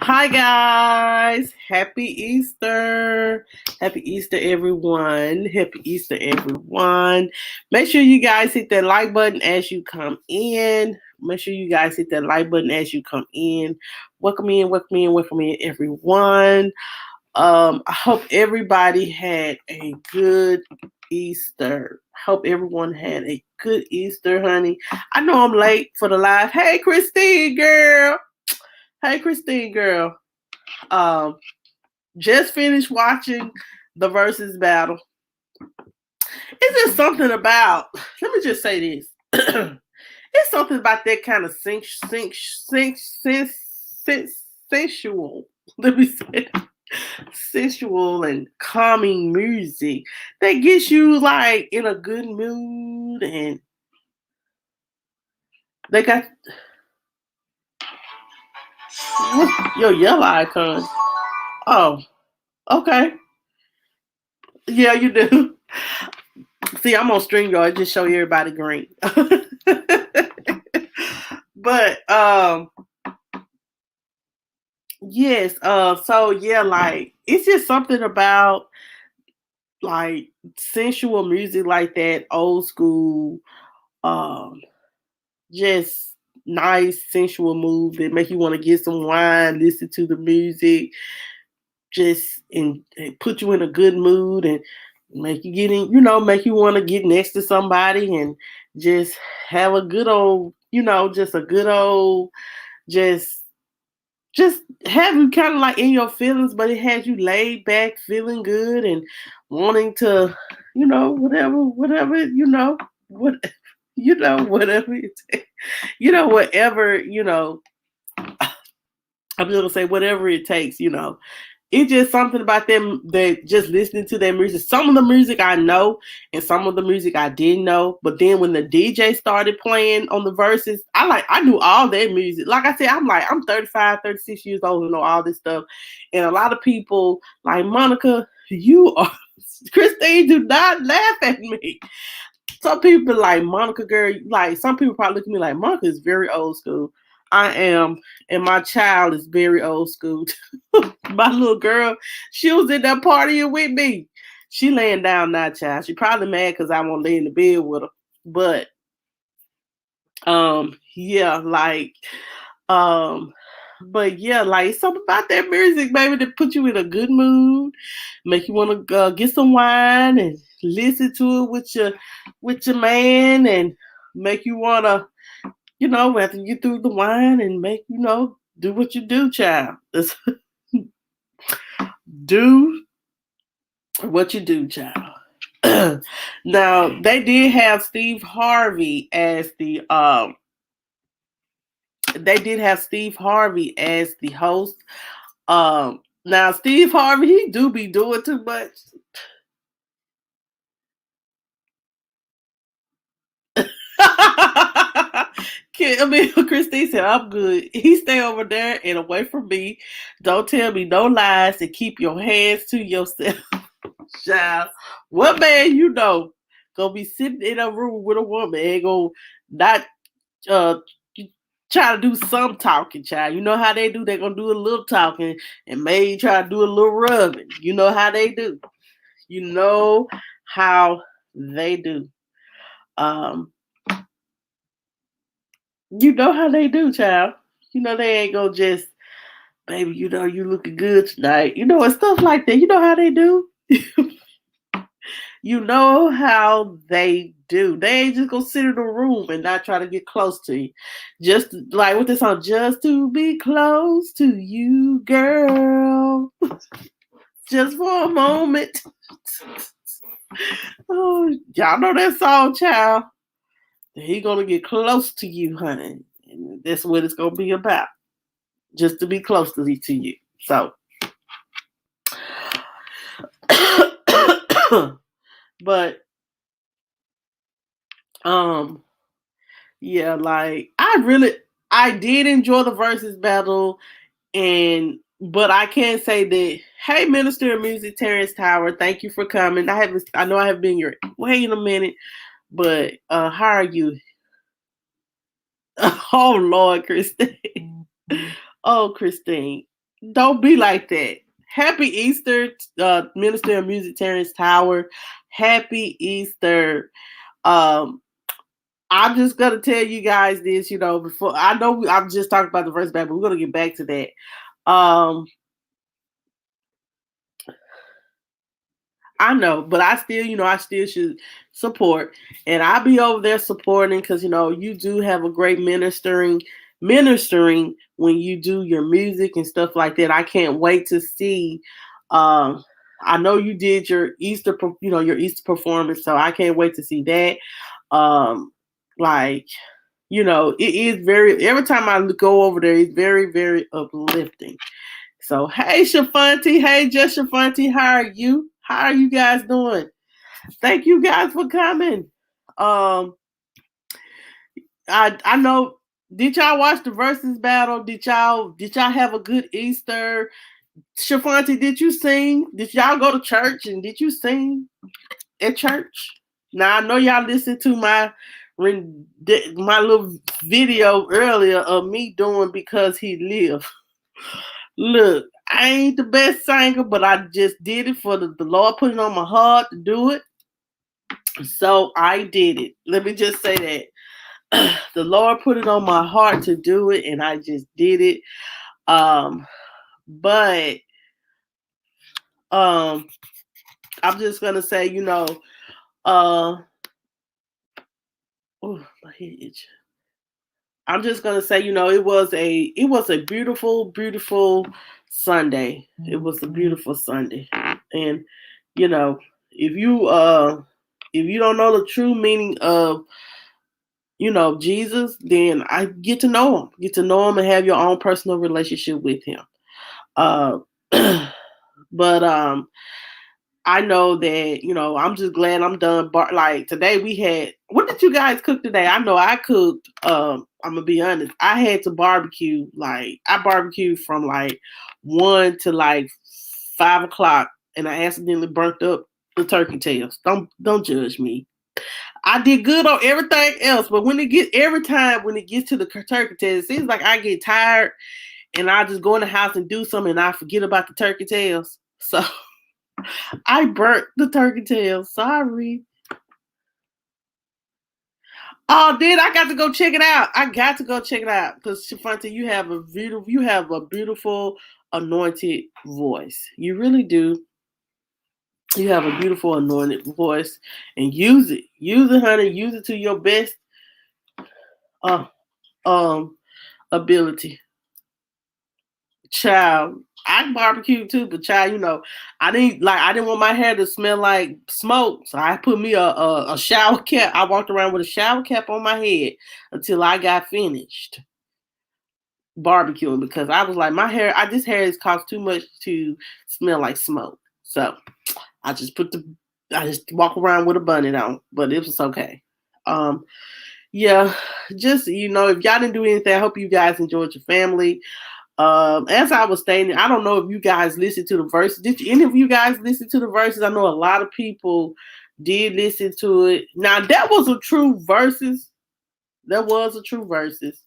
Hi guys, happy Easter. Happy Easter everyone. Happy Easter everyone. Make sure you guys hit that like button as you come in. Make sure you guys hit that like button as you come in. Welcome in, welcome in, welcome in everyone. I hope everybody had a good Easter. Hope everyone had a good Easter, honey. I know I'm late for the live. Hey Christine girl. Hey Christine girl. Um, just finished watching the versus battle. It's just something about. Let me just say this. It's something about that kind of sensual. Let me say sensual and calming music that gets you like in a good mood, and they got your yellow icon. Oh, okay. Yeah, you do. See, I'm on StreamYard. Just show everybody green. But yes, so yeah, like it's just something about like sensual music like that, old school, um, just nice sensual move that make you want to get some wine, listen to the music, just and put you in a good mood and make you get in, make you want to get next to somebody and just have a good old, just a good old, just just have you kind of like in your feelings, but it has you laid back, feeling good and wanting to, whatever, what, whatever it takes, whatever, I'm just gonna say whatever it takes, It's just something about them that just listening to their music. Some of the music I know and some of the music I didn't know. But then when the DJ started playing on the verses, I knew all their music. Like I said, I'm 35, 36 years old and know all this stuff. And a lot of people like Monica, you are Christine, do not laugh at me. Some people like Monica girl, like some people probably look at me like Monica is very old school. I am, and my child is very old school. My little girl, she was in that partying with me. She laying down now, child. She probably mad because I won't lay in the bed with her. But yeah, um, but yeah, like something about that music, baby, that put you in a good mood, make you want to get some wine and listen to it with your man, and make you want to, after you get through the wine and make do what you do, child. Do what you do, child. Now they did have Steve Harvey as the host. Now Steve Harvey, he do be doing too much. Christine said, I'm good. He stay over there and away from me. Don't tell me no lies and keep your hands to yourself. Child, what man gonna be sitting in a room with a woman and gonna not uh try to do some talking, child. You know how they do? They're gonna do a little talking and maybe try to do a little rubbing. You know how they do. You know how they do. Um, you know how they do, child. They ain't gonna just, baby, you looking good tonight. And stuff like that. You know how they do. You know how they do. They ain't just gonna sit in a room and not try to get close to you. Just like with this song, just to be close to you, girl. Just for a moment. Oh, y'all know that song, child. He gonna get close to you, honey. And that's what it's gonna be about. Just to be close to you. So but um yeah, like I did enjoy the versus battle, and but I can say that, hey, Minister of Music Terrence Tower, thank you for coming. I know I have been your way in a minute, but how are you? Oh Lord, Christine. Oh, Christine. Don't be like that. Happy Easter, Minister of Music Terrence Tower. Happy Easter. Um, I'm just gonna tell you guys this, before I know I'm just talking about the verse back, but we're gonna get back to that. Um, I know, but I still should support, and I'll be over there supporting because you do have a great ministering when you do your music and stuff like that. I can't wait to see. Um, I know you did your your Easter performance, so I can't wait to see that. Like it is very. Every time I go over there, it's very, very uplifting. So, hey, Shafanti. Hey, just Shafanti. How are you? How are you guys doing? Thank you guys for coming. I know. Did y'all watch the versus battle? Did y'all have a good Easter? Shafanti, did you sing? Did y'all go to church and did you sing at church? Now I know y'all listened to my little video earlier of me doing Because He Lived. Look, I ain't the best singer, but I just did it for the Lord put it on my heart to do it. So I did it. Let me just say that. The Lord put it on my heart to do it, and I just did it. But I'm just gonna say, oh, my head. I'm just gonna say, it was a beautiful, beautiful Sunday. It was a beautiful Sunday, and if you don't know the true meaning of Jesus, then I get to know him, and have your own personal relationship with him. But I know that I'm just glad I'm done. Like today, we had. What did you guys cook today? I know I cooked. I'm gonna be honest. I had to barbecue. Like I barbecued from like 1 to like 5 o'clock, and I accidentally burnt up the turkey tails. Don't judge me. I did good on everything else, but when it gets to the turkey tails, it seems like I get tired, and I just go in the house and do something, and I forget about the turkey tails. So. I burnt the turkey tail. Sorry. Oh, then I got to go check it out. I got to go check it out because Shafanti, you have a beautiful anointed voice. You really do. You have a beautiful anointed voice, and use it, honey. Use it to your best uh, ability. Child, I can barbecue too, but child, I didn't want my hair to smell like smoke, so I put me a shower cap. I walked around with a shower cap on my head until I got finished barbecuing because I was like, this hair has cost too much to smell like smoke. So I just walk around with a bonnet on, but it was okay. Yeah, just if y'all didn't do anything, I hope you guys enjoyed your family. As I was stating, I don't know if you guys listened to the verses. Did any of you guys listen to the verses? I know a lot of people did listen to it. Now that was a true verses. That was a true verses.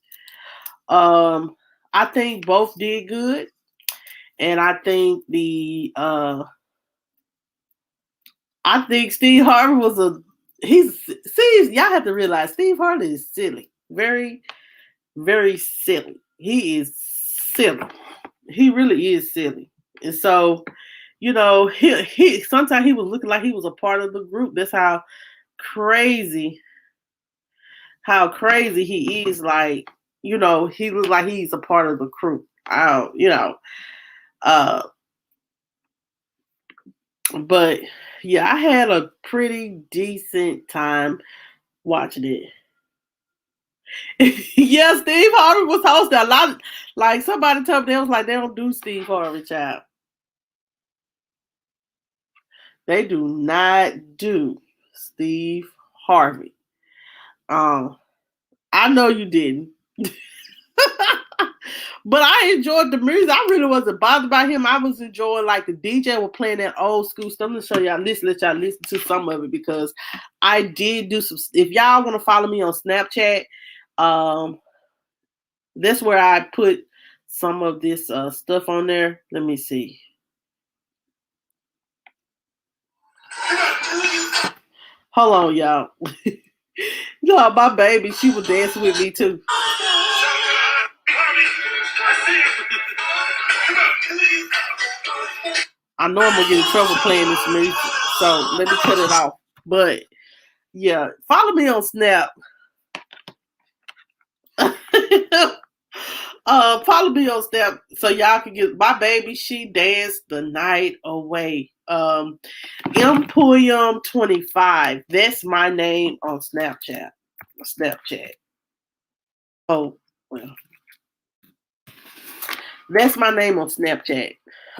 I think both did good, and I think I think Steve Harvey y'all have to realize Steve Harvey is silly, very, very silly. He is silly. He really is silly. And so, he sometimes he was looking like he was a part of the group. That's crazy he is. Like, he looks like he's a part of the crew. Uh but yeah, I had a pretty decent time watching it. Yeah, Steve Harvey was hosting a lot. Like somebody told me, they was like, they don't do Steve Harvey, child. They do not do Steve Harvey. I know you didn't. But I enjoyed the music. I really wasn't bothered by him. I was enjoying like the DJ was playing that old school stuff. I'm gonna show y'all let y'all listen to some of it because I did do some. If y'all want to follow me on Snapchat, That's where I put some of this stuff on there. Let me see. Hold on, y'all. No, my baby, she was dancing with me too. I know I'm gonna get in trouble playing this music, so let me cut it off. But yeah, follow me on Snap. Follow me on Snap so y'all can get my baby. She danced the night away. Empuyum25. That's my name on Snapchat. Snapchat. Oh well, that's my name on Snapchat.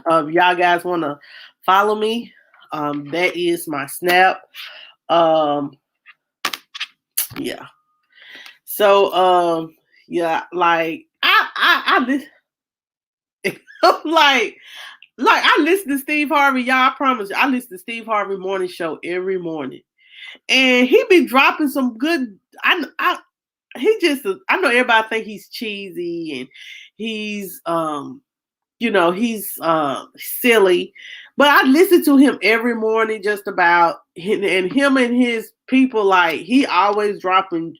Y'all guys want to follow me? That is my Snap. Um, yeah. So yeah, like like I listen to Steve Harvey. Y'all, I promise you, I listen to Steve Harvey morning show every morning, and he be dropping some good. He just I know everybody think he's cheesy and he's he's silly, but I listen to him every morning just about and him and his people. Like he always dropping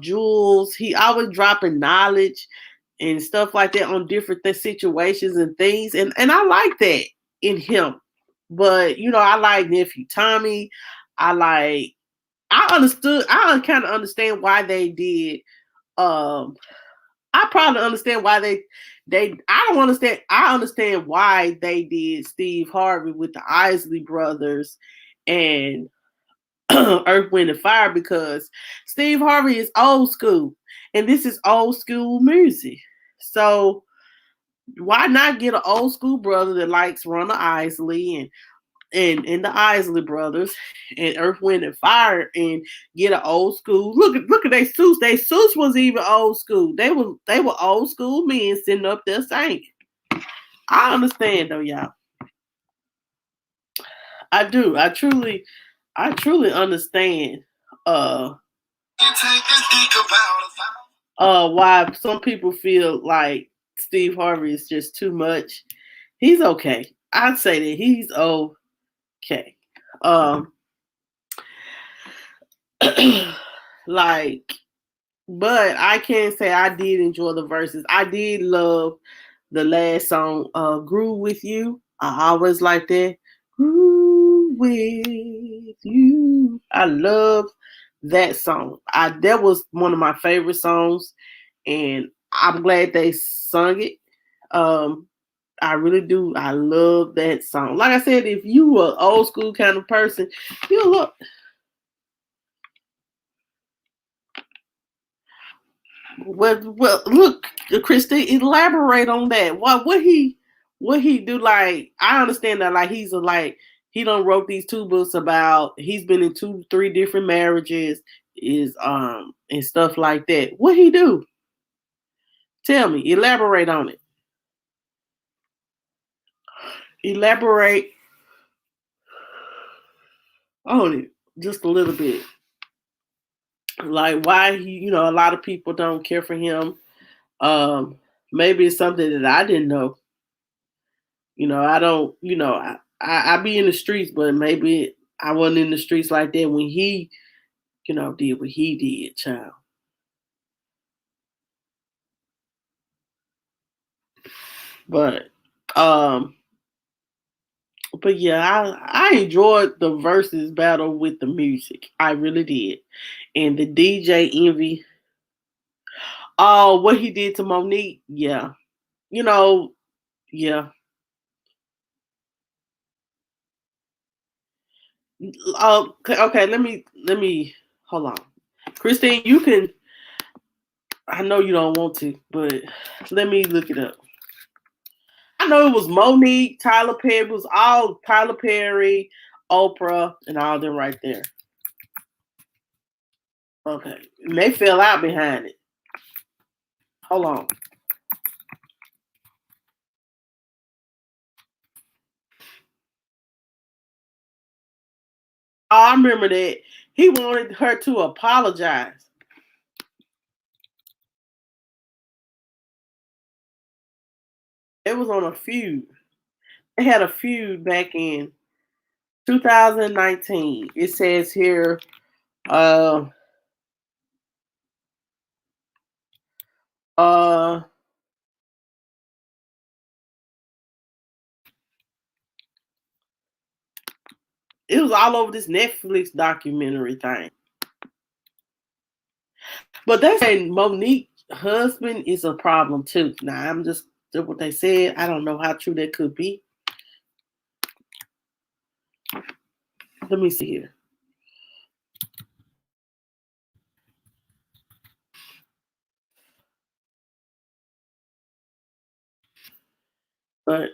jewels. He always dropping knowledge and stuff like that on different situations and things, and I like that in him. But I like Nephew Tommy. I like. I kind of understand why they did. I probably understand why they. I don't understand. I understand why they did Steve Harvey with the Isley Brothers and Earth, Wind, and Fire, because Steve Harvey is old school, and this is old school music. So why not get an old school brother that likes Ronna Isley and the Isley Brothers and Earth, Wind, and Fire, and get an old school. Look at their suits. Their suits was even old school. They were old school men sitting up there singing. I understand though, y'all. I do. I truly understand. Uh, why some people feel like Steve Harvey is just too much. He's okay. I'd say that he's okay. Um, like, but I can't say I did enjoy the verses. I did love the last song, "Groove with You." I always like that. Groove with you. I love that song. That was one of my favorite songs, and I'm glad they sung it. Um, I really do. I love that song. Like I said, if you were old school kind of person, you look. Well, look, Christy, elaborate on that. What he do? Like, I understand that, like, he don't wrote these two books about he's been in 2, 3 different marriages, is and stuff like that. What he do? Tell me, elaborate on it. Elaborate on it just a little bit. Like why a lot of people don't care for him. Um, Maybe it's something that I didn't know. I don't, I be in the streets, but maybe I wasn't in the streets like that when he, did what he did, child. But, um, but yeah, I enjoyed the versus battle with the music. I really did, and the DJ Envy. Oh, what he did to Monique, yeah, you know, yeah. Okay, okay. Let me hold on, Christine. You can. I know you don't want to, but let me look it up. I know it was Monique, Tyler Perry. It was all Tyler Perry, Oprah, and all them right there. Okay. And they fell out behind it. Hold on. Oh, I remember that. He wanted her to apologize. It was on a feud. They had a feud back in 2019. It says here, uh, uh, it was all over this Netflix documentary thing. But they say Monique husband is a problem too. Now I'm just what they said. I don't know how true that could be. Let me see here. But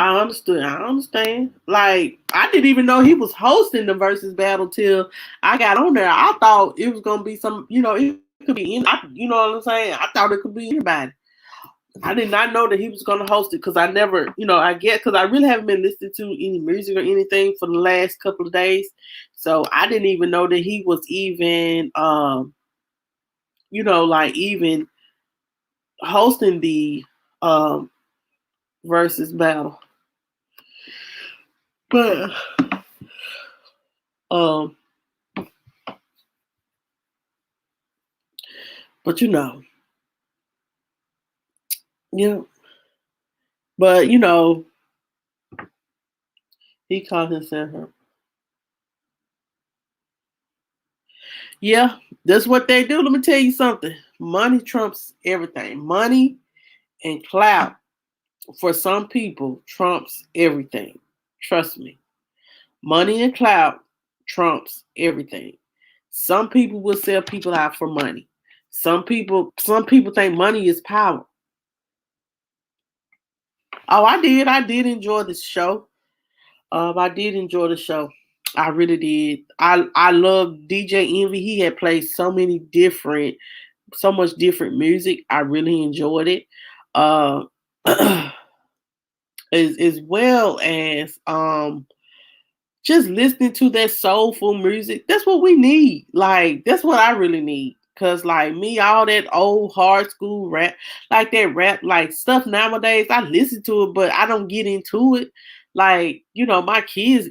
I understood. I understand. Like I didn't even know he was hosting the versus battle till I got on there. I thought it was gonna be some, it could be you know what I'm saying. I thought it could be anybody. I did not know that he was gonna host it because I never, I get because I really haven't been listening to any music or anything for the last couple of days, so I didn't even know that he was even, like even hosting the um versus battle. But um, but yeah. But he called himself her. Yeah, that's what they do. Let me tell you something. Money trumps everything. Money and clout for some people trumps everything. Trust me. Money and clout trumps everything. Some people will sell people out for money. Some people think money is power. Oh, I did. I did enjoy the show. I did enjoy the show. I really did. I love DJ Envy. He had played so much different music. I really enjoyed it. Uh, as well as just listening to that soulful music. That's what we need. Like that's what I really need. Cause like me, all that old hard school rap, like that rap, like stuff nowadays, I listen to it, but I don't get into it. Like, my kids,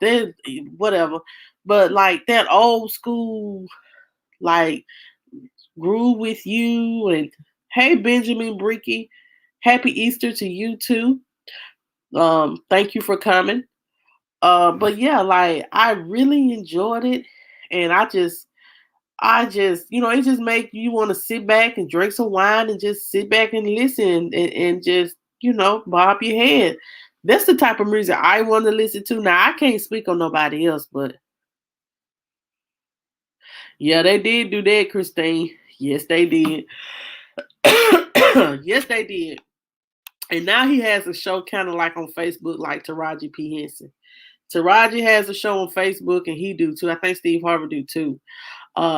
they whatever. But like that old school, like Groove with You and Hey Benjamin Bricky, Happy Easter to you too. Thank you for coming. But yeah, like I really enjoyed it, and I just, it just make you want to sit back and drink some wine and just sit back and listen and just, bob your head. That's the type of music I want to listen to. Now I can't speak on nobody else, but yeah, they did do that, Christine. Yes, they did. Yes, they did. And now he has a show kind of like on Facebook, like Taraji P. Henson. Taraji has a show on Facebook, and he do too. I think Steve Harvey do too.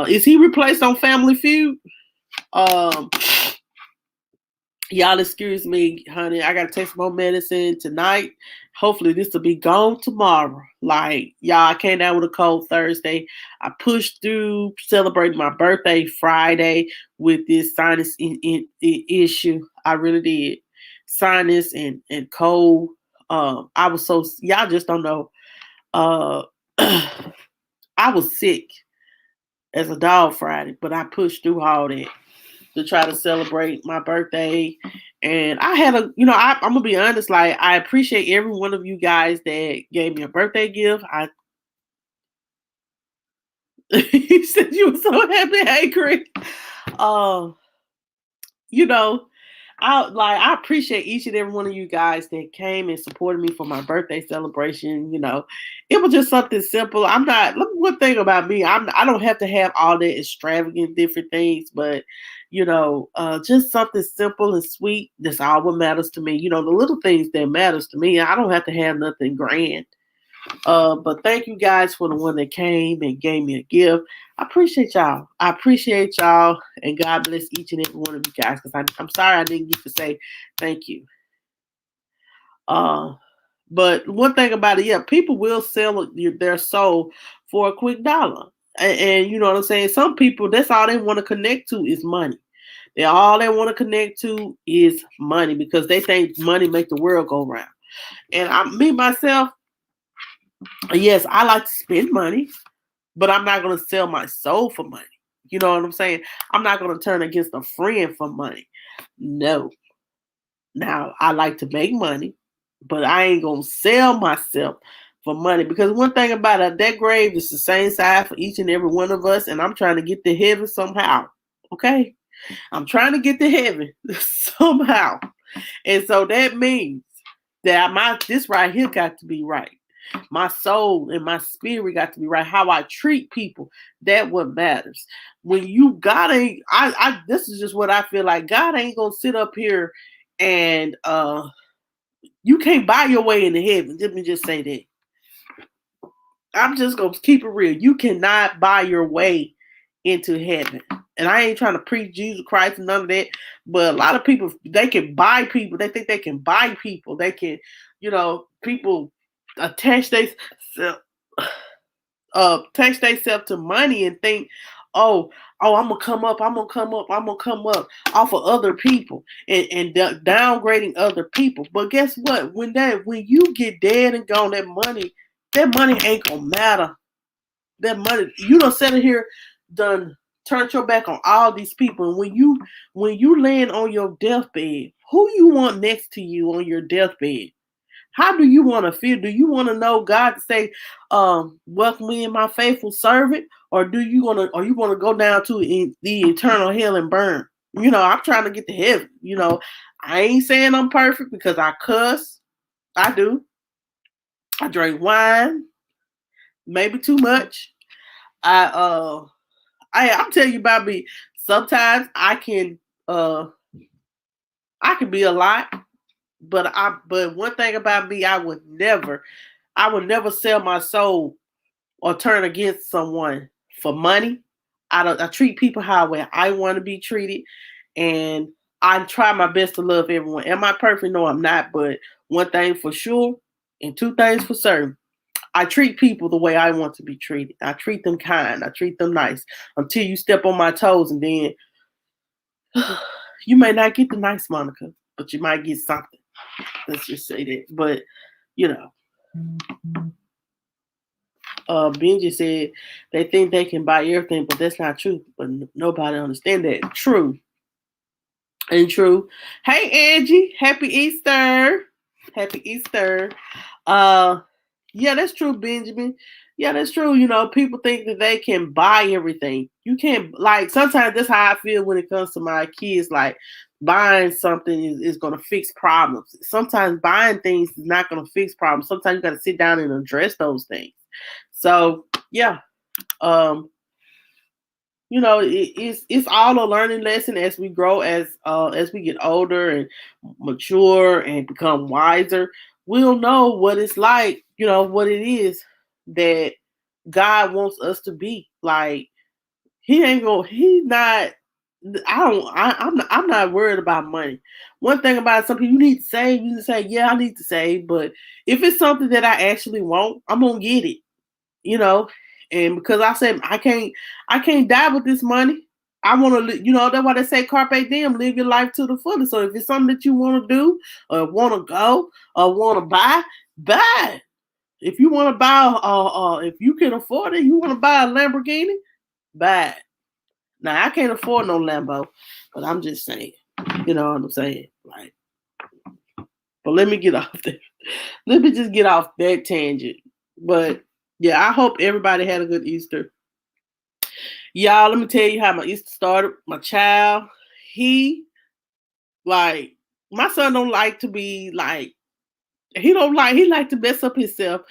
Is he replaced on Family Feud? Um, y'all excuse me, honey. I gotta take some more medicine tonight. Hopefully this will be gone tomorrow. Like y'all, I came down with a cold Thursday. I pushed through celebrating my birthday Friday with this sinus issue. I really did. Sinus and cold. I was so y'all just don't know. Uh, I was sick as a dog Friday, but I pushed through all that to try to celebrate my birthday. And I had I'm gonna be honest, like I appreciate every one of you guys that gave me a birthday gift. You said you were so happy, hey Chris. Um, you know, I appreciate each and every one of you guys that came and supported me for my birthday celebration. It was just something simple. I'm not. Look, one thing about me, I don't have to have all that extravagant different things, but just something simple and sweet. That's all what matters to me. The little things that matters to me. I don't have to have nothing grand. But thank you guys for the one that came and gave me a gift. I appreciate y'all. I appreciate y'all, and God bless each and every one of you guys. Because I'm sorry I didn't get to say thank you. But one thing about it, yeah, people will sell their soul for a quick dollar. And you know what I'm saying? Some people, that's all they want to connect to is money. All they want to connect to is money because they think money make the world go round. And me myself, yes, I like to spend money, but I'm not going to sell my soul for money. You know what I'm saying? I'm not going to turn against a friend for money. No. Now, I like to make money, but I ain't going to sell myself for money because one thing about it, that grave is the same size for each and every one of us, and I'm trying to get to heaven somehow. Okay? I'm trying to get to heaven somehow. And so that means that this right here got to be right. My soul and my spirit got to be right. How I treat people, that what matters. When you God ain't, this is just what I feel like. God ain't gonna sit up here and you can't buy your way into heaven. Let me just say that. I'm just gonna keep it real. You cannot buy your way into heaven. And I ain't trying to preach Jesus Christ and none of that. But a lot of people, they can buy people. They think they can buy people. They can, people attach themselves to money and think, oh, I'm gonna come up, I'm gonna come up off of other people and downgrading other people. But guess what? When you get dead and gone, that money ain't gonna matter. That money, you don't sit here, done turned your back on all these people. And when you land on your deathbed, who you want next to you on your deathbed? How do you want to feel? Do you want to know God to say, welcome me in my faithful servant? Or you want to go down to the eternal hell and burn? I'm trying to get to heaven. I ain't saying I'm perfect because I cuss. I do. I drink wine, maybe too much. I'm telling you about me. Sometimes I can be a lot, but one thing about me, I would never sell my soul or turn against someone for money. I treat people how I want to be treated, and I try my best to love everyone. Am I perfect? No, I'm not. But one thing for sure, and two things for certain, I treat people the way I want to be treated. I treat them kind. I treat them nice until you step on my toes, and then you may not get the nice Monica, but you might get something. Let's just say that. But Benji said they think they can buy everything, but that's not true. But nobody understand that. True. And true. Hey Angie, happy Easter. Happy Easter. Yeah, that's true, Benjamin. Yeah, that's true. People think that they can buy everything. You can't, like, sometimes that's how I feel when it comes to my kids. Like, buying something is going to fix problems. Sometimes buying things is not going to fix problems. Sometimes you got to sit down and address those things. So, yeah. It's all a learning lesson as we grow, as we get older and mature and become wiser. We'll know what it's like, what it is that God wants us to be. Like, I'm not worried about money. One thing about some people, you need to save. You need to say, yeah, I need to save. But if it's something that I actually want, I'm gonna get it. And because I said I can't die with this money. I want to, that's why they say carpe diem, live your life to the fullest. So if it's something that you want to do, or want to go, or want to buy. If you want to buy, if you can afford it, you want to buy a Lamborghini, buy it. Now I can't afford no Lambo, but I'm just saying, you know what I'm saying, like. But let me get off there. Let me just get off that tangent. But yeah, I hope everybody had a good Easter. Y'all, let me tell you how my Easter started. My child, my son don't like to be like, he like to mess up himself.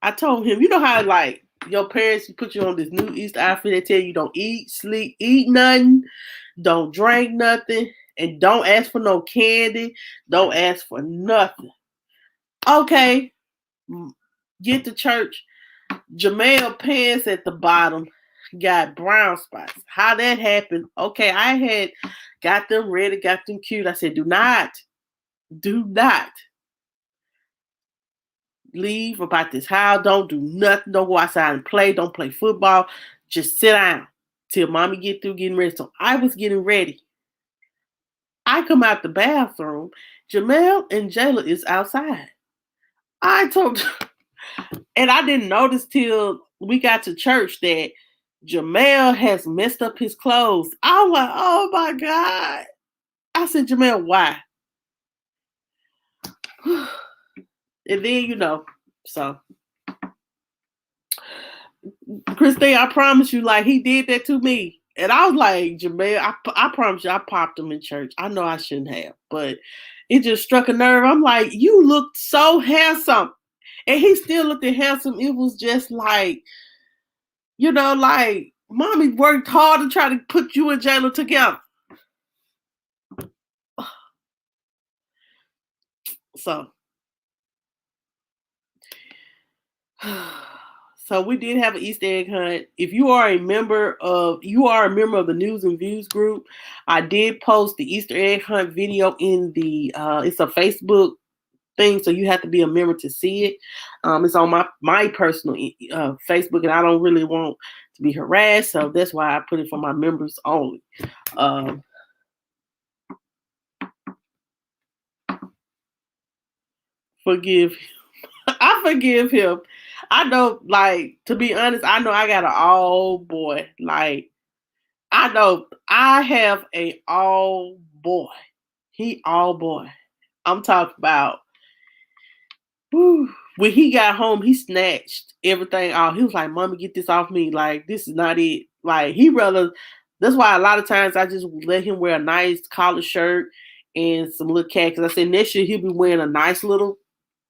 I told him, you know how like your parents put you on this new Easter outfit, they tell you don't eat, sleep, eat nothing, don't drink nothing, and don't ask for no candy, don't ask for nothing. Okay, get to church. Jamel pants at the bottom got brown spots. How that happened? Okay, I had got them ready, got them cute. I said, do not leave about this house. Don't do nothing. Don't go outside and play. Don't play football. Just sit down till mommy get through getting ready. So I was getting ready. I come out the bathroom. Jamel and Jayla is outside. I told, and I didn't notice till we got to church that Jamel has messed up his clothes. I was like, oh my God. I said, Jamel, why? And then, so Christine, I promise you, like he did that to me. And I was like, Jamel, I promise you, I popped him in church. I know I shouldn't have, but it just struck a nerve. I'm like, you looked so handsome. And he still looked handsome. It was just like, like mommy worked hard to try to put you and Jayla together. So we did have an Easter egg hunt. If you are a member of the News and Views group, I did post the Easter egg hunt video in the it's a Facebook thing, so you have to be a member to see it. It's on my personal Facebook, and I don't really want to be harassed, so that's why I put it for my members only. I forgive him. I know, like, to be honest, I know I got an all boy. Like, I know I have a all boy. He all boy. I'm talking about, when he got home, he snatched everything off. He was like, Mommy, get this off me. Like, this is not it. Like, that's why a lot of times I just let him wear a nice collar shirt and some little khakis. I said, next year he'll be wearing a nice little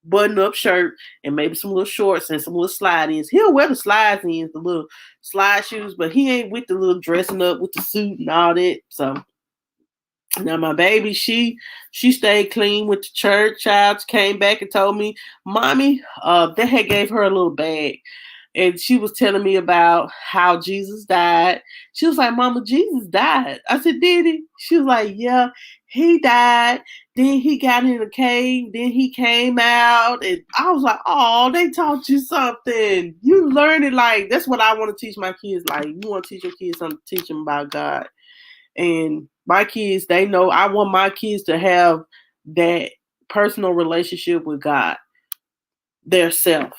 button-up shirt and maybe some little shorts and some little slide-ins. He'll wear the slides-ins, the little slide shoes, but he ain't with the little dressing up with the suit and all that. So now my baby, she stayed clean with the church. Child came back and told me, Mommy, they had gave her a little bag. And she was telling me about how Jesus died. She was like, Mama, Jesus died. I said, did he? She was like, yeah, he died. Then he got in a cave. Then he came out. And I was like, oh, they taught you something. You learn it. Like, that's what I want to teach my kids. Like, you want to teach your kids something, teach them about God. And my kids, they know I want my kids to have that personal relationship with God, their self,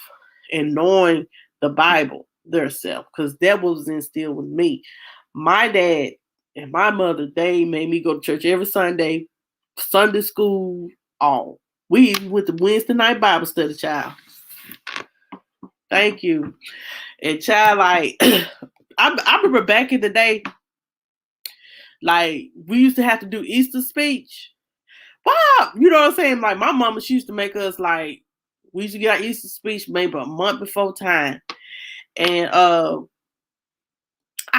and knowing the Bible, their self, because that was instilled with me. My dad and my mother, they made me go to church every Sunday, Sunday school, all. We went to Wednesday night Bible study, child. Thank you. And child, like, I remember back in the day, like, we used to have to do Easter speech. Wow, you know what I'm saying? Like, my mama, she used to make us, like, we used to get our Easter speech maybe a month before time. And I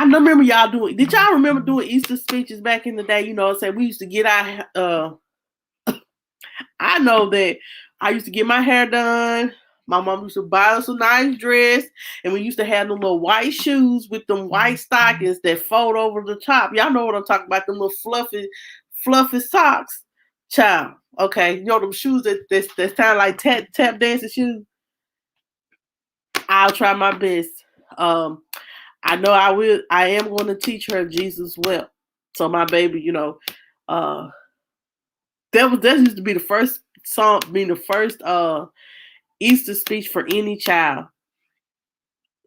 remember y'all doing. Did y'all remember doing Easter speeches back in the day? You know what I'm saying? We used to get our. I know that I used to get my hair done. My mom used to buy us a nice dress, and we used to have them little white shoes with them white stockings that fold over the top. Y'all know what I'm talking about? Them little fluffy socks, child. Okay, you know them shoes that's kind of like tap dancing shoes. I'll try my best. I know I will. I am going to teach her Jesus well. So my baby, that used to be the first song, being the first Easter speech for any child.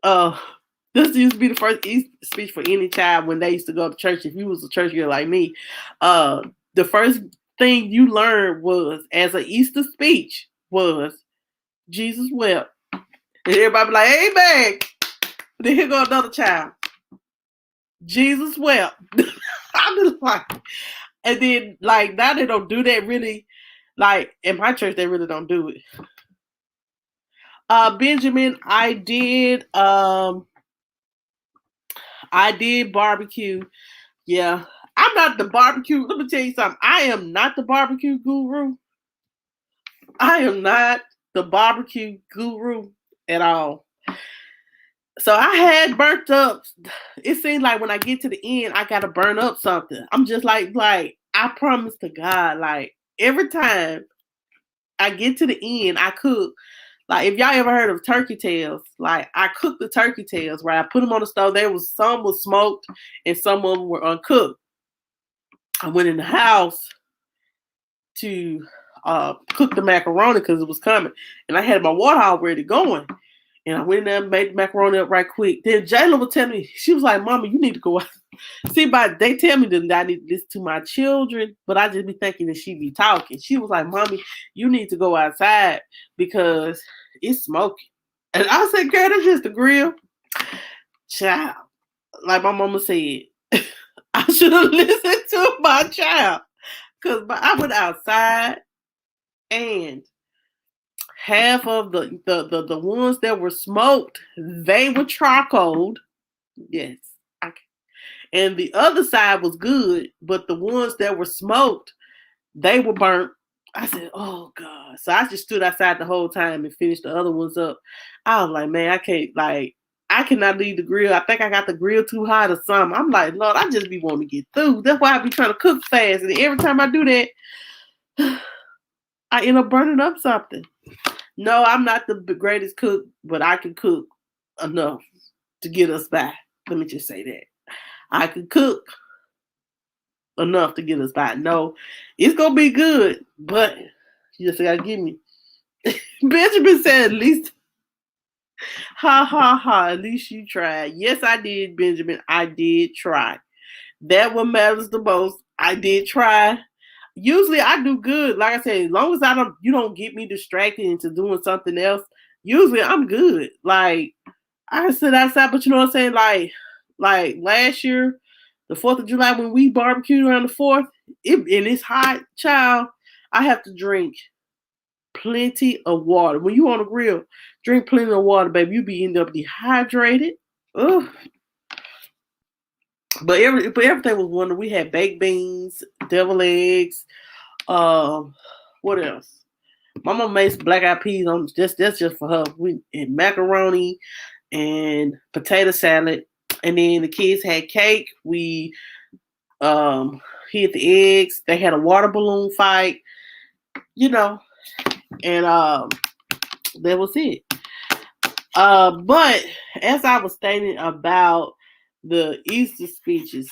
This used to be the first Easter speech for any child when they used to go to church. If you was a church girl like me, the first thing you learned was, as an Easter speech, was Jesus wept. And everybody be like, amen. Then here go another child. Jesus wept. I'm just like, and then like now they don't do that really. Like in my church, they really don't do it. Benjamin, I did barbecue. Yeah. I'm not the barbecue. Let me tell you something. I am not the barbecue guru. I am not the barbecue guru at all. So I had burnt up. It seems like when I get to the end, I gotta burn up something. I'm just like I promise to God, like every time I get to the end, I cook. Like if y'all ever heard of turkey tails, like I cooked the turkey tails, right? I put them on the stove. There was some was smoked and some of them were uncooked. I went in the house to cook the macaroni because it was coming, and I had my water already going. And I went in there and made the macaroni up right quick. Then Jayla would tell me, she was like, "Mama, you need to go out." See, but they tell me that I need to listen to my children, but I just be thinking that she be talking. She was like, "Mommy, you need to go outside because it's smoking." And I said, "Girl, that's just the grill." Child, like my mama said, I should have listened to my child because I went outside and half of the ones that were smoked, they were charcoaled. Yes. And the other side was good, but the ones that were smoked, they were burnt. I said, "Oh God." So I just stood outside the whole time and finished the other ones up. I was like, "Man, I cannot leave the grill. I think I got the grill too hot or something." I'm like, "Lord, I just be wanting to get through." That's why I be trying to cook fast. And every time I do that, I end up burning up something. No, I'm not the greatest cook, but I can cook enough to get us by. Let me just say that. I can cook enough to get us by. No, it's gonna be good, but you just gotta give me. Benjamin said, "At least, ha ha ha. At least you tried." Yes, I did, Benjamin. I did try. That what matters the most. I did try. Usually, I do good. Like I said, as long as you don't get me distracted into doing something else. Usually, I'm good. Like I can sit outside, but you know what I'm saying? Like last year, the 4th of July when we barbecued around the 4th, and it's hot, child, I have to drink plenty of water. When you on a grill, drink plenty of water, baby. You be end up dehydrated. Ugh. But everything was wonderful. We had baked beans, devil eggs. What else? My mom made some black eyed peas on that's just for her. We and macaroni and potato salad. And then the kids had cake. We hid the eggs. They had a water balloon fight, you know, and that was it. But as I was stating about the Easter speeches,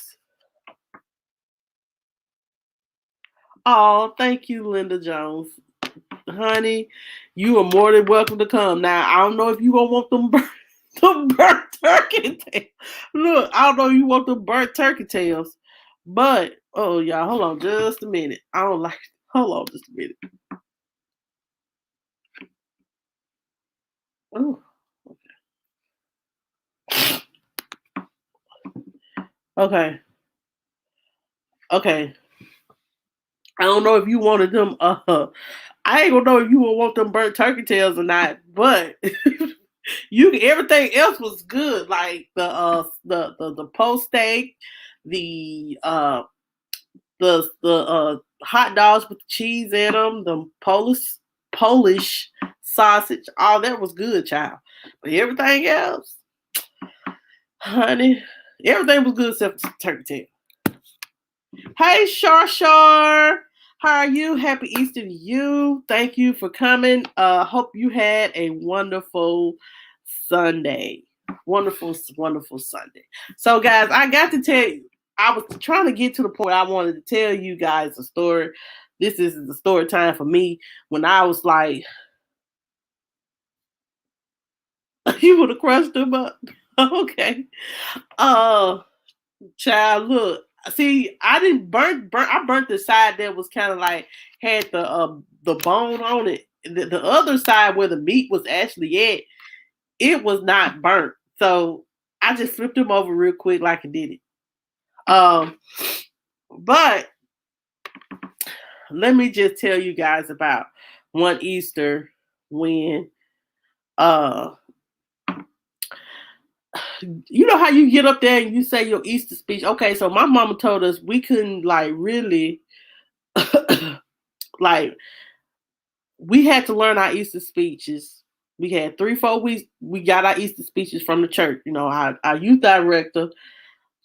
oh, thank you, Linda Jones. Honey, you are more than welcome to come. Now, I don't know if you gonna want them burnt turkey tails. Look, I don't know if you want them burnt turkey tails, but oh y'all, hold on just a minute. I don't like. Hold on just a minute. Oh, okay, okay. I don't know if you wanted them. I ain't gonna know if you will want them burnt turkey tails or not, but you everything else was good. Like the post steak, the hot dogs with the cheese in them, the Polish sausage, all that was good, child. But everything else, honey, everything was good except for turkey tail. Hey, Shar. How are you? Happy Easter to you. Thank you for coming. Hope you had a wonderful Sunday. Wonderful, wonderful Sunday. So, guys, I got to tell you, I was trying to get to the point I wanted to tell you guys a story. This is the story time for me when I was like, you would have crushed them up. Okay. Child, look. See, I didn't I burnt the side that was kind of like had the bone on it. The other side where the meat was actually at, it was not burnt. So I just flipped them over real quick like I did it. But let me just tell you guys about one Easter when you know how you get up there and you say your Easter speech. Okay, so my mama told us we couldn't like really like we had to learn our Easter speeches. We had 3-4 weeks. We got our Easter speeches from the church. You know, our youth director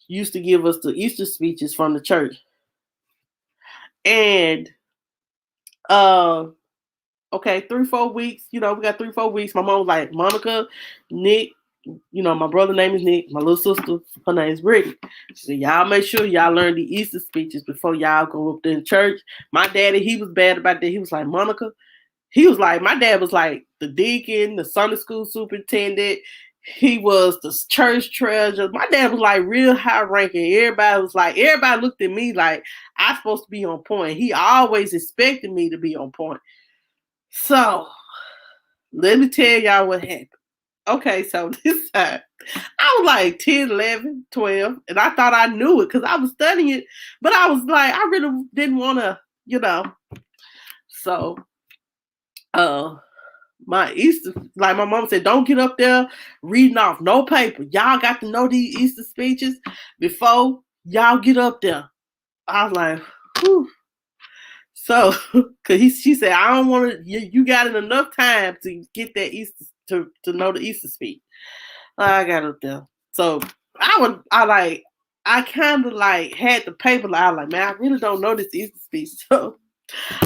used to give us the Easter speeches from the church. And Okay, 3-4 weeks. We got 3-4 weeks. My mom was like, Monica, Nick, my brother's name is Nick. My little sister, her name is Brittany. She said, y'all make sure y'all learn the Easter speeches before y'all go up there in church. My daddy, he was bad about that. He was like, Monica, my dad was like the deacon, the Sunday school superintendent. He was the church treasurer. My dad was like real high ranking. Everybody looked at me like I'm supposed to be on point. He always expected me to be on point. So let me tell y'all what happened. Okay, so this time I was like 10, 11, 12, and I thought I knew it because I was studying it, but I was like, I really didn't want to. So, my Easter, like my mom said, don't get up there reading off no paper. Y'all got to know these Easter speeches before y'all get up there. I was like, whew. So, she said, I don't want to. You got enough time to get that Easter to know the Easter speech. I got up there. So I kind of like had the paper. I was like, man, I really don't know this Easter speech. So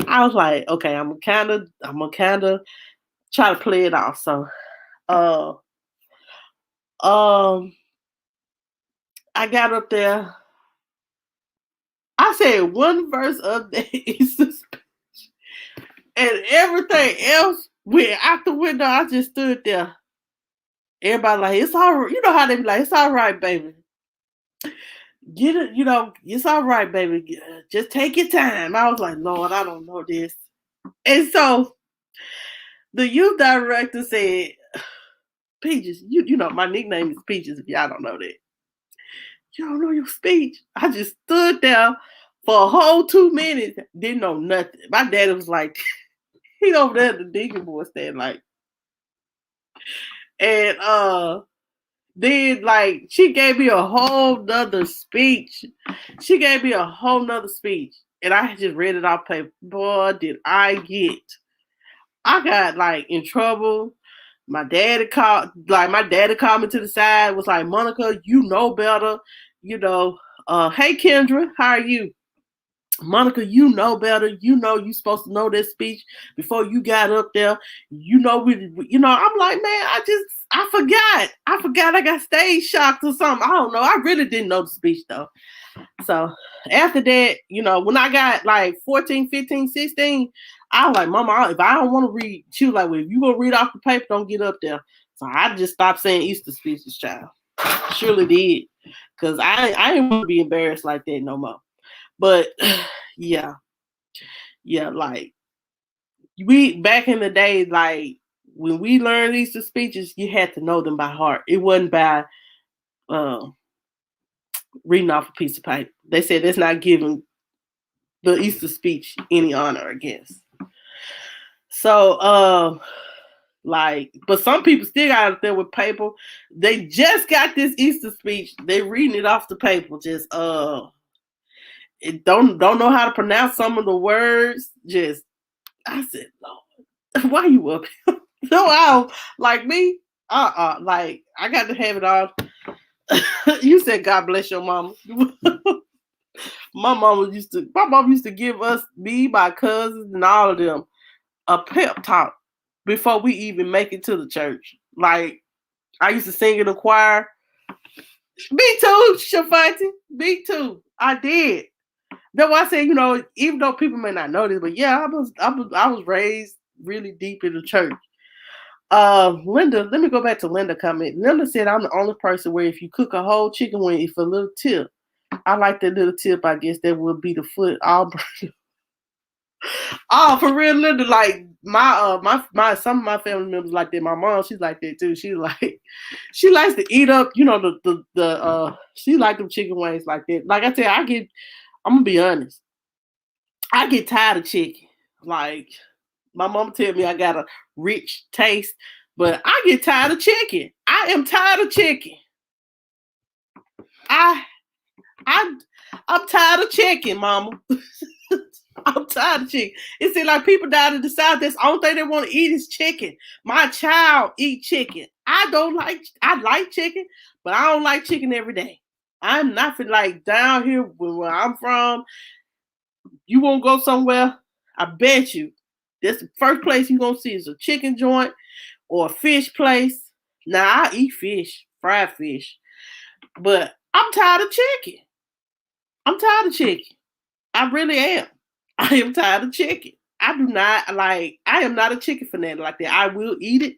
I was like, okay, I'm gonna kind of try to play it off. So, I got up there. I said one verse of the Easter speech, and everything else went out the window. I just stood there. Everybody like, it's all right. You know how they be like, it's all right, baby. Get it, it's all right, baby. Just take your time. I was like, Lord, I don't know this. And so the youth director said, Peaches, my nickname is Peaches, if y'all don't know that. You don't know your speech. I just stood there for a whole 2 minutes, didn't know nothing. My daddy was like, he over there at the deacon board stand like, and then like she gave me a whole nother speech. And I just read it off paper. Boy, did I got like in trouble. My daddy called me to the side, was like, Monica, you know better. Hey Kendra, how are you? Monica, you know better. You supposed to know that speech before you got up there. I'm like, man, I forgot. I got stage shocked or something. I don't know. I really didn't know the speech though. So after that, when I got like 14, 15, 16, I was like, Mama, if I don't want to read, she was like, well, if you gonna read off the paper, don't get up there. So I just stopped saying Easter speeches, child. Surely did. Because I didn't want to be embarrassed like that no more. But yeah, like we back in the day, like when we learned Easter speeches, you had to know them by heart. It wasn't by reading off a piece of paper. They said that's not giving the Easter speech any honor, I guess. So but some people still got out there with paper. They just got this Easter speech. They reading it off the paper. Just don't know how to pronounce some of the words. Just I said, Lord, why you up here? No, I like me. Like I got to have it all. You said God bless your mama. My mom used to give me, my cousins, and all of them a pep talk before we even make it to the church. Like I used to sing in the choir. Me too, Shafati. Me too. I did. That's why I say, even though people may not know this, but yeah, I was raised really deep in the church. Linda, let me go back to Linda comment. Linda said, I'm the only person where if you cook a whole chicken wing, it's a little tip. I like that little tip. I guess that would be the foot all. Oh, for real, Linda. Like my some of my family members like that. My mom, she's like that too. She likes to eat up. She like them chicken wings like that. Like I tell you, I'm gonna be honest. I get tired of chicken. Like my mom tell me I got a rich taste, but I get tired of chicken. I am tired of chicken. I'm tired of chicken, mama. I'm tired of chicken. It seems like people down to decide that's the only thing they want to eat is chicken. My child eat chicken. I like chicken, but I don't like chicken every day. I'm not like down here where I'm from. You won't go somewhere, I bet you That's the first place you're gonna see is a chicken joint or a fish place. Now I eat fish, fried fish, but I'm tired of chicken. I'm tired of chicken. I really am. I am tired of chicken. I do not like. I am not a chicken fanatic like that. I will eat it,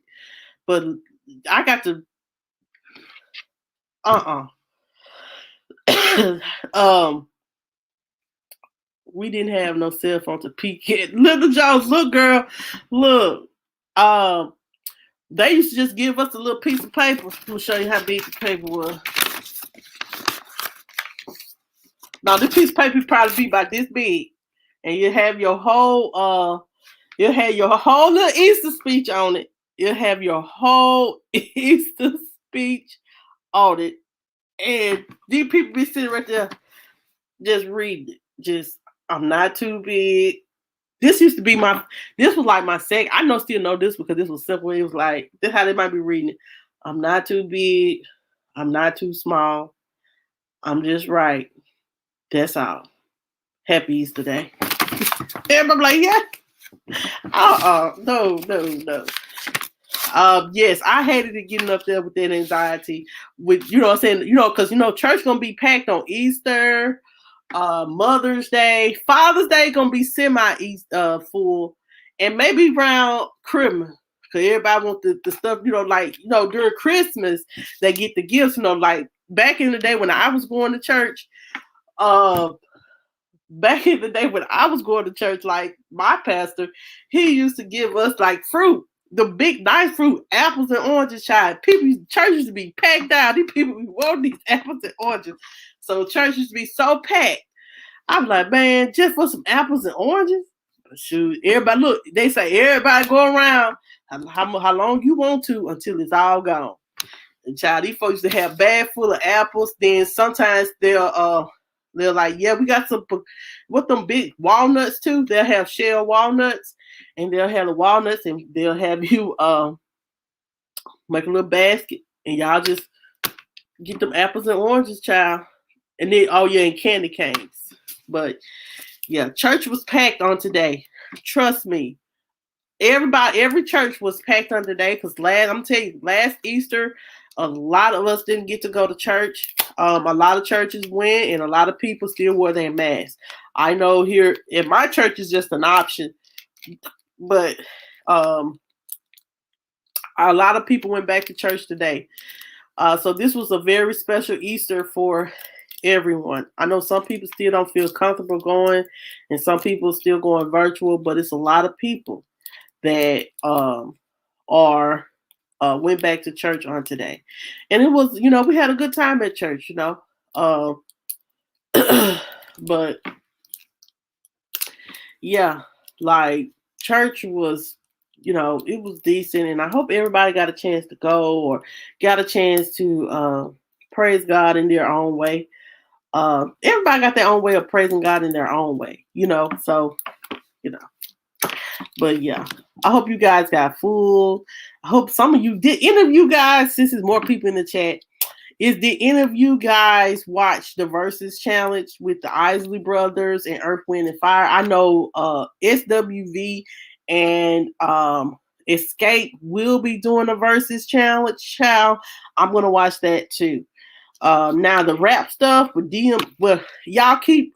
but I got to. Um, we didn't have no cell phone to peek at. Little Jones, look, girl, look. Um, they used to just give us a little piece of paper. I'll show you how big the paper was. Now, this piece of paper probably be about this big, and you have your whole you'll have your whole little Easter speech on it. You'll have your whole Easter speech on it, and these people be sitting right there just reading it. Just, I'm not too big. This used to be this was like my second. I still know this because this was simple. It was like, this how they might be reading it. I'm not too big. I'm not too small. I'm just right. That's all. Happy Easter Day. And I'm like, yeah. No. Yes, I hated it getting up there with that anxiety. With, you know what I'm saying? Because church gonna be packed on Easter, Mother's Day, Father's Day gonna be full, and maybe around Christmas. Because everybody want the stuff, during Christmas, they get the gifts, like back in the day when I was going to church, like my pastor, he used to give us like fruit, the big nice fruit, apples and oranges. Child, church used to be packed out. These people be wanting these apples and oranges, so church used to be so packed. I'm like, man, just for some apples and oranges. Shoot, everybody look. They say everybody go around how long you want to until it's all gone. And child, these folks used to have bag full of apples. Then sometimes they're like, yeah, we got some with them big walnuts too. They'll have shell walnuts, and they'll have the walnuts, and they'll have you make a little basket, and y'all just get them apples and oranges, child. And then and candy canes. But yeah, church was packed on today. Trust me. Every church was packed on today because last Easter, a lot of us didn't get to go to church. A lot of churches went, and a lot of people still wore their masks. I know here in my church is just an option, but a lot of people went back to church today. So this was a very special Easter for everyone. I know some people still don't feel comfortable going, and some people still going virtual, but it's a lot of people that went back to church on today. And it was, we had a good time at church, but yeah, like church was, it was decent, and I hope everybody got a chance to go or got a chance to praise God in their own way. Everybody got their own way of praising God in their own way, so, but yeah, I hope you guys got full. I hope some of you did. Any of you guys, since there's more people in the chat, did any of you guys watch the Versus Challenge with the Isley Brothers and Earth, Wind, and Fire? I know SWV and Escape will be doing a Versus Challenge. Child, I'm gonna watch that too. Now the rap stuff with DM, well, y'all keep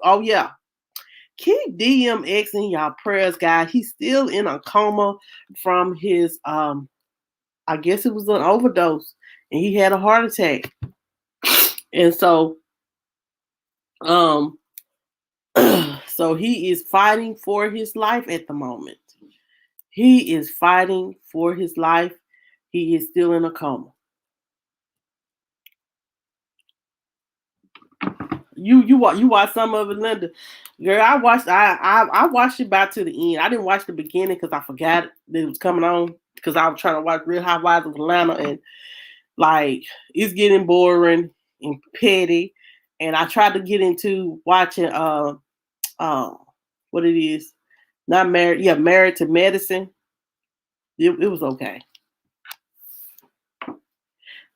DMX in y'all prayers, guys. He's still in a coma from his I guess it was an overdose, and he had a heart attack. And so so he is fighting for his life at the moment. He is fighting for his life. He is still in a coma. You watch some of it, Linda. Girl, I watched it about to the end. I didn't watch the beginning because I forgot that it was coming on because I was trying to watch Real Housewives of Atlanta, and like it's getting boring and petty. And I tried to get into watching what it is. Not Married, Married to Medicine. It was okay.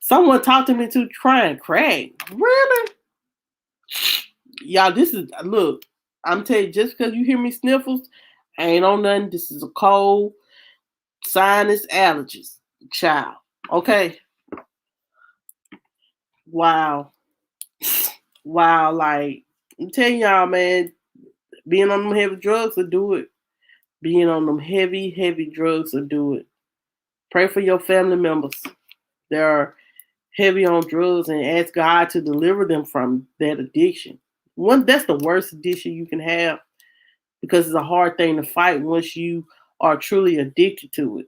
Someone talked to me to crying. Craig, really? Y'all, look, I'm telling you, just because you hear me sniffles, Ain't on nothing. This is a cold, sinus allergies, child. Okay. Wow. Wow. Like, I'm telling y'all, man, being on them heavy drugs will do it. Being on them heavy, heavy drugs will do it. Pray for your family members. They're heavy on drugs and ask God to deliver them from that addiction. That's the worst addiction you can have because it's a hard thing to fight once you are truly addicted to it.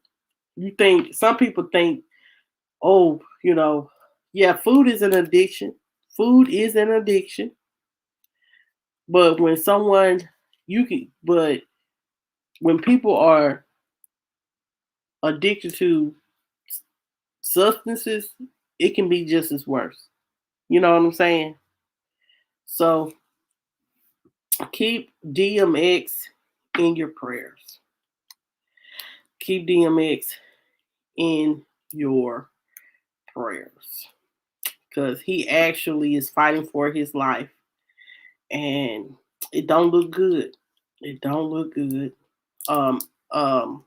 You think some people think, oh, yeah, food is an addiction. Food is an addiction. But when when people are addicted to substances, it can be just as worse. You know what I'm saying? So keep DMX in your prayers. Keep DMX in your prayers because he actually is fighting for his life, and it don't look good. It don't look good. Um, um.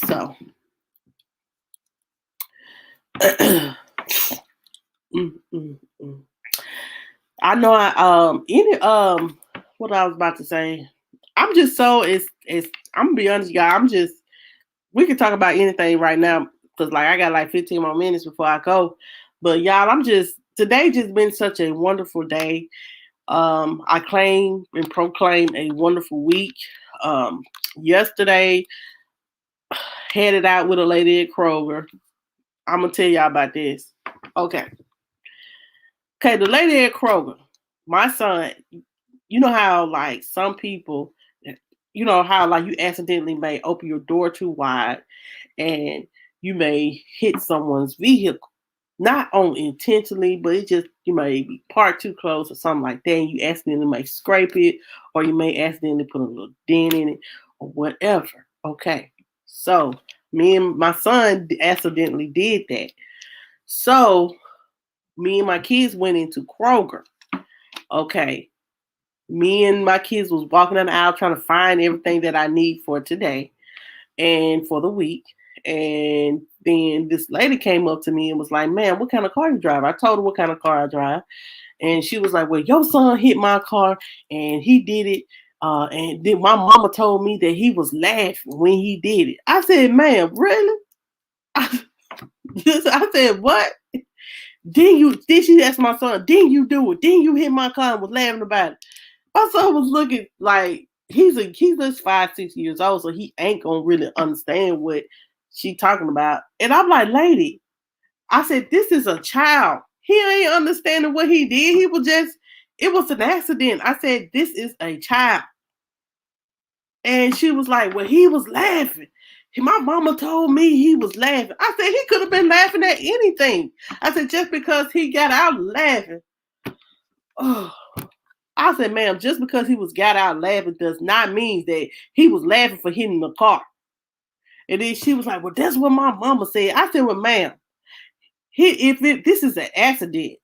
So. Mm, mm, mm. I know what I was about to say. I'm just so it's I'm gonna be honest, y'all. We can talk about anything right now because like I got like 15 more minutes before I go. But y'all, today just been such a wonderful day. I claim and proclaim a wonderful week. Yesterday, headed out with a lady at Kroger. I'm gonna tell y'all about this. Okay. Okay, the lady at Kroger, my son, you know how like some people, you know how like you accidentally may open your door too wide and you may hit someone's vehicle. Not on intentionally, but it just you may be parked too close or something like that, and you accidentally may scrape it, or you may accidentally put a little dent in it, or whatever. Okay. So me and my son accidentally did that. So me and my kids went into Kroger. Okay. Me and my kids was walking down the aisle trying to find everything that I need for today and for the week. And then this lady came up to me and was like, "Man, what kind of car you drive?" I told her what kind of car I drive. And she was like, "Well, your son hit my car and he did it. And then my mama told me that he was laughing when he did it." I said, "Ma'am, really?" I said, "What? Did she ask my son, didn't you do it? Didn't you hit my car and was laughing about it?" My son was looking like he's just 5, 6 years old, so he ain't gonna really understand what she talking about. And I'm like, "Lady," I said, "This is a child. He ain't understanding what he did. It was an accident." I said, "This is a child." And she was like, "Well, he was laughing. My mama told me he was laughing." I said, "He could have been laughing at anything." I said, "Just because he got out laughing." Oh, I said, "Ma'am, just because he was got out laughing does not mean that he was laughing for hitting the car." And then she was like, "Well, that's what my mama said." I said, "Well, ma'am, this is an accident,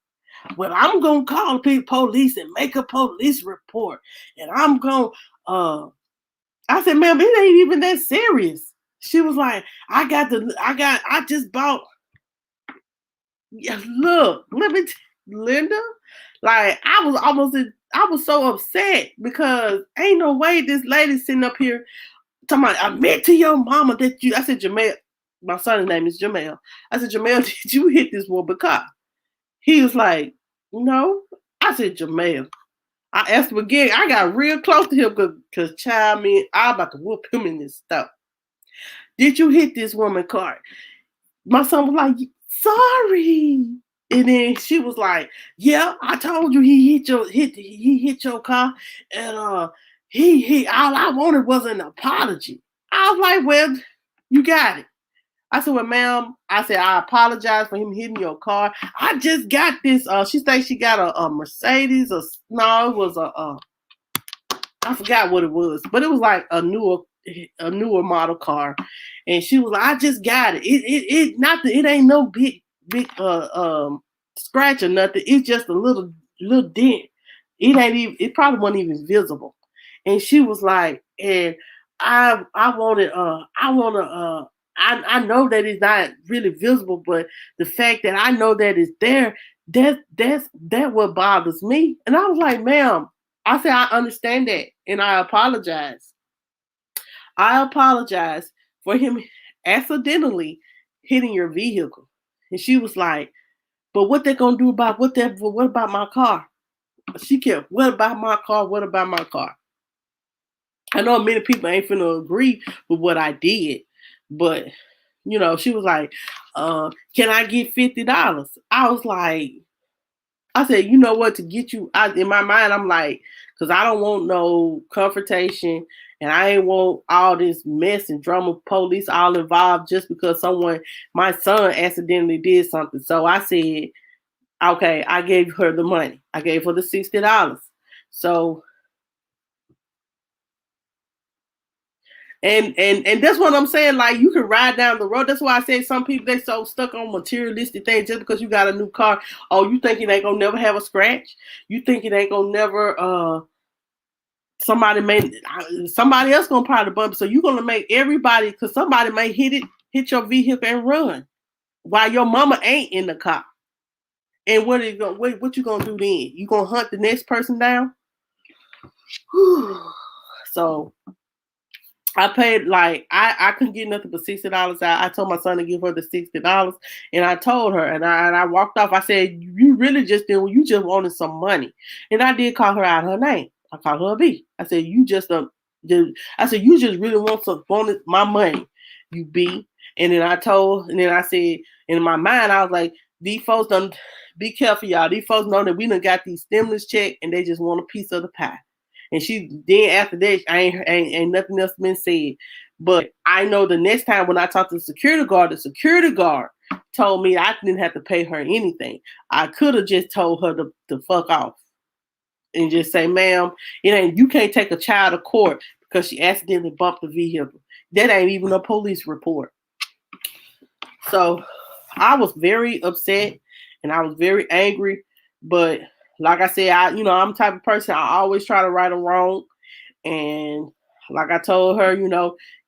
well, I'm gonna call the police and make a police report, and I'm gonna I said, "Ma'am, it ain't even that serious." She was like, I just bought." Yeah, look, Linda, like I was so upset because ain't no way this lady sitting up here talking about, "Admit to your mama that you." I said, "Jamel, my son's name is Jamel." I said, "Jamel, did you hit this woman car?" He was like, "No." I said, "Jamel." I asked him again. I got real close to him because child, me, I about to whoop him in this stuff. "Did you hit this woman car?" My son was like, "Sorry." And then she was like, "Yeah, I told you he hit your car, and he all I wanted was an apology." I was like, "Well, you got it." I said, "Well, ma'am," I said, "I apologize for him hitting your car. I just got this." She said she got a Mercedes, no, it was I forgot what it was, but it was like a newer model car, and she was like, "I just got it. It ain't no big scratch or nothing. It's just a little dent. It ain't even. It probably wasn't even visible." And she was like, and I wanted I wanna I know that it's not really visible, but the fact that I know that it's there, that what bothers me. And I was like, ma'am, I said I understand that and I apologize. I apologize for him accidentally hitting your vehicle. And she was like, but what they gonna do about what about my car? She kept, what about my car? What about my car? I know many people ain't finna agree with what I did, but she was like, can I get $50? I was like, I said, you know what, to get you out in my mind, I'm like, because I don't want no confrontation and I ain't want all this mess and drama, police all involved just because my son accidentally did something. So I said, okay, I gave her the money. I gave her the $60. So and that's what I'm saying. Like, you can ride down the road. That's why I say some people, they so stuck on materialistic things just because you got a new car. Oh, you think it ain't gonna never have a scratch? You think it ain't gonna never somebody else gonna probably bump. So you're gonna make everybody, because somebody may hit your vehicle and run while your mama ain't in the car. And what you gonna do then? You gonna hunt the next person down? So I paid, like, I couldn't get nothing but $60 out. I told my son to give her the $60, and I told her, and I walked off. I said, "You really you just wanted some money," and I did call her out her name. I called her a B. I said, "You just I said, you just really wanted my money, you B." And then I said, in my mind, I was like, "These folks don't be careful, y'all. These folks know that we done got these stimulus check, and they just want a piece of the pie." And then after that, ain't nothing else been said. But I know the next time when I talked to the security guard told me I didn't have to pay her anything. I could have just told her to fuck off and just say, "Ma'am, you can't take a child to court because she accidentally bumped the vehicle. That ain't even a police report." So I was very upset and I was very angry, but like I said, I'm the type of person, I always try to right a wrong. And like I told her,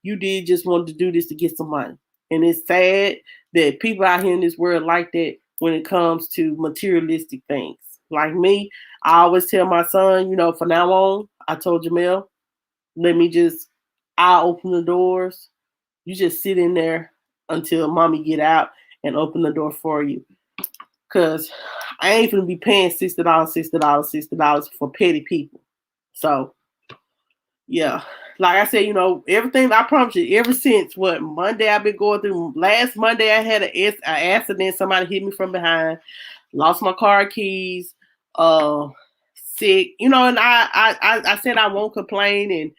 you did just want to do this to get some money. And it's sad that people out here in this world like that when it comes to materialistic things. Like me, I always tell my son, from now on, I told Jamel, I'll open the doors. You just sit in there until mommy get out and open the door for you. Cause I ain't gonna be paying $60 for petty people. So yeah, like I said, everything, I promise you, ever since Monday I've been going through. Last Monday I had an accident. Somebody hit me from behind. Lost my car keys. Sick. And I said I won't complain, and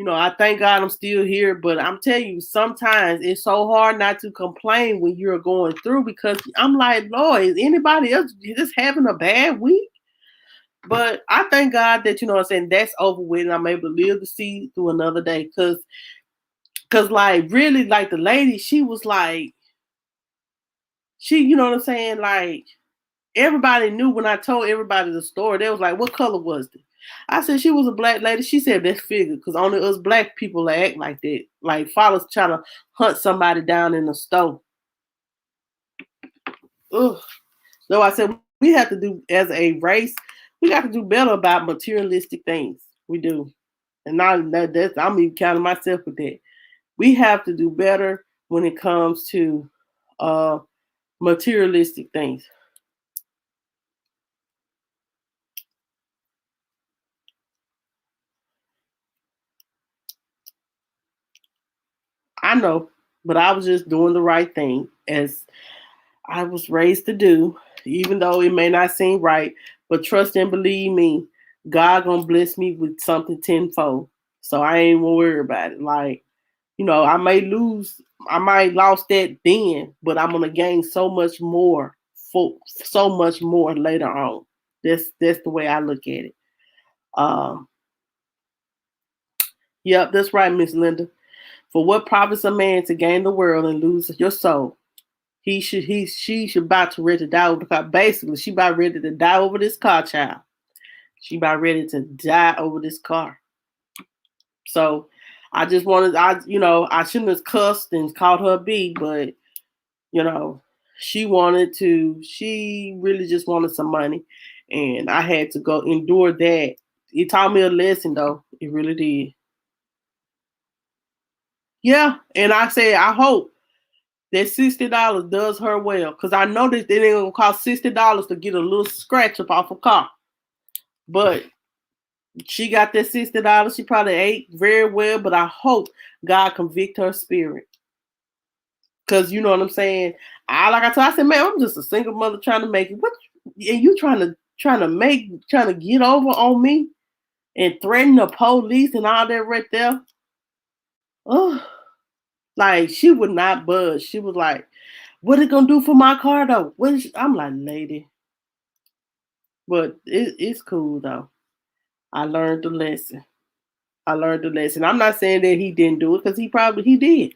I thank God I'm still here. But I'm telling you, sometimes it's so hard not to complain when you're going through, because I'm like, Lord, is anybody else just having a bad week? But I thank God that, what I'm saying, that's over with, and I'm able to live to see through another day. Cause like, really, like, the lady, she was like, you know what I'm saying? Like, everybody knew when I told everybody the story. They was like, what color was it? I said she was a black lady. She said, that's figured, because only us black people act like that. Like, fathers trying to hunt somebody down in the store. Ugh. So I said, we have to do, as a race, we got to do better about materialistic things. We do. And now I'm even counting myself with that. We have to do better when it comes to materialistic things. I know, but I was just doing the right thing, as I was raised to do, even though it may not seem right. But trust and believe me, God gonna bless me with something tenfold. So I ain't gonna worry about it. Like, I might lost that then, but I'm gonna gain so much more later on. That's the way I look at it. Um, yep, that's right, Miss Linda. For what profits a man to gain the world and lose your soul? She should about to ready to die, because basically she about ready to die over this car, child. She about ready to die over this car. So I just wanted, I shouldn't have cussed and called her a B, but you know, she really just wanted some money, and I had to go endure that. It taught me a lesson, though. It really did. Yeah, and I said I hope that $60 does her well, because I know that it ain't gonna cost $60 to get a little scratch up off a car, but she got that $60. She probably ate very well, but I hope God convict her spirit. Cause you know what I'm saying. I said, man, I'm just a single mother trying to make it. What? And you trying to get over on me and threaten the police and all that right there. Oh, like she would not budge. She was like, "What it gonna do for my car though?" I'm like, lady, but it's cool though. I learned the lesson. I learned the lesson. I'm not saying that he didn't do it because he did.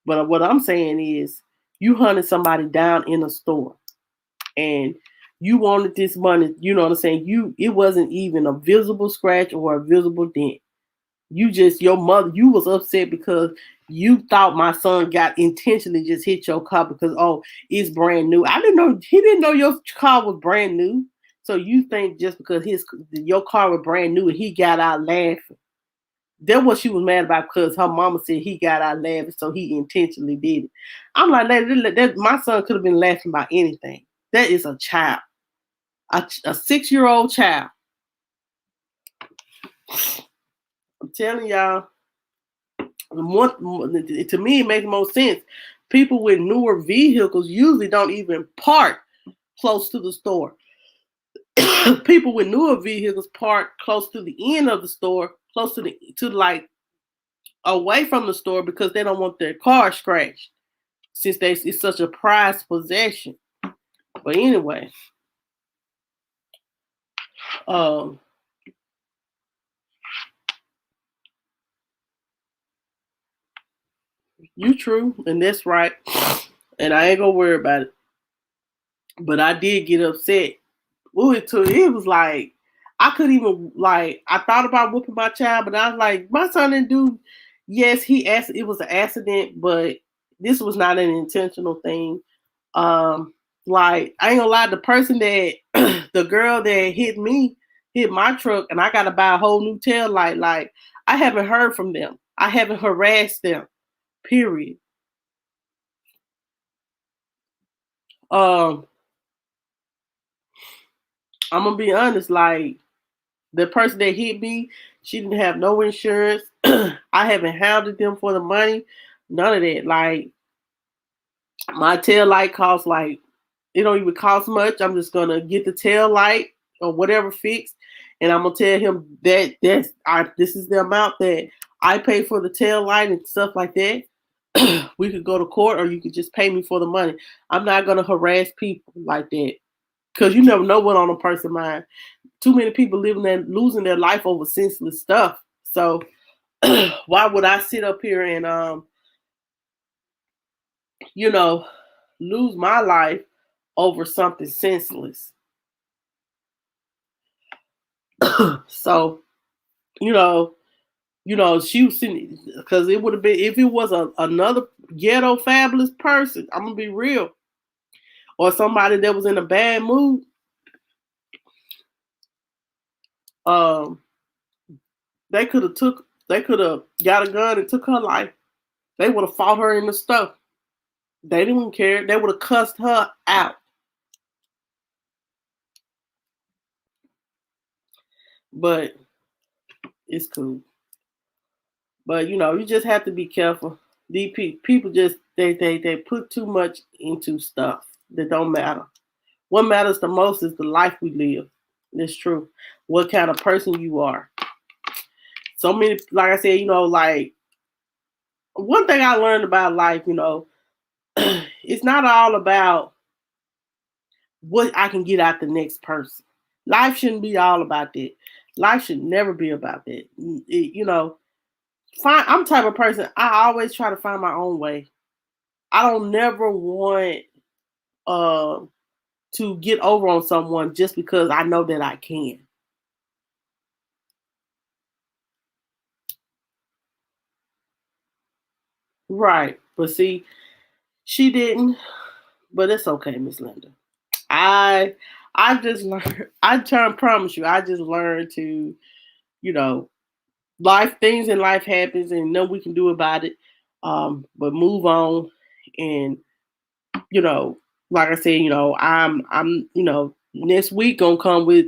But what I'm saying is, you hunted somebody down in a store, and you wanted this money. You know what I'm saying? It wasn't even a visible scratch or a visible dent. Your mother, you was upset because you thought my son got intentionally just hit your car because, oh, it's brand new. He didn't know your car was brand new. So you think just because your car was brand new and he got out laughing. That's what she was mad about, because her mama said he got out laughing, so he intentionally did it. I'm like, my son could have been laughing about anything. That is a child, a 6-year-old child. I'm telling y'all, to me, it makes more sense. People with newer vehicles usually don't even park close to the store. People with newer vehicles park close to the end of the store, close to like away from the store, because they don't want their car scratched, since it's such a prized possession. But anyway, um, you true, and that's right, and I ain't gonna worry about it. But I did get upset. Ooh, it was like I couldn't even, like, I thought about whooping my child, but I was like, my son didn't do. Yes, it was an accident, but this was not an intentional thing. Um, like, I ain't gonna lie, the person that the girl that hit my truck, and I gotta buy a whole new tail light. Like, I haven't heard from them. I haven't harassed them. Period. Um, I'm gonna be honest. Like, the person that hit me, she didn't have no insurance. I haven't hounded them for the money. None of that. Like, my tail light costs, like, it don't even cost much. I'm just gonna get the tail light or whatever fixed, and I'm gonna tell him that this is the amount that I pay for the tail light and stuff like that. We could go to court, or you could just pay me for the money. I'm not gonna harass people like that, because you never know what on a person's mind. Too many people losing their life over senseless stuff. So why would I sit up here and you know, lose my life over something senseless? So, you know, she was sitting, because it would have been, if it was another ghetto fabulous person, I'm gonna be real, or somebody that was in a bad mood, um, they could have got a gun and took her life. They would have fought her in the stuff. They didn't care. They would have cussed her out. But it's cool. But you just have to be careful. These people just they put too much into stuff that don't matter. What matters the most is the life we live. It's true. What kind of person you are. So many, like I said, like, one thing I learned about life, it's not all about what I can get out the next person. Life shouldn't be all about that. Life should never be about that. I'm the type of person, I always try to find my own way. I don't never want uh to get over on someone just because I know that I can. Right. But see, she didn't. But it's okay, Miss Linda. I I just learned. Promise you, I just learned to, you know, life things in life happens and nothing we can do about it. But move on, and you know, like I said, I'm next week gonna come with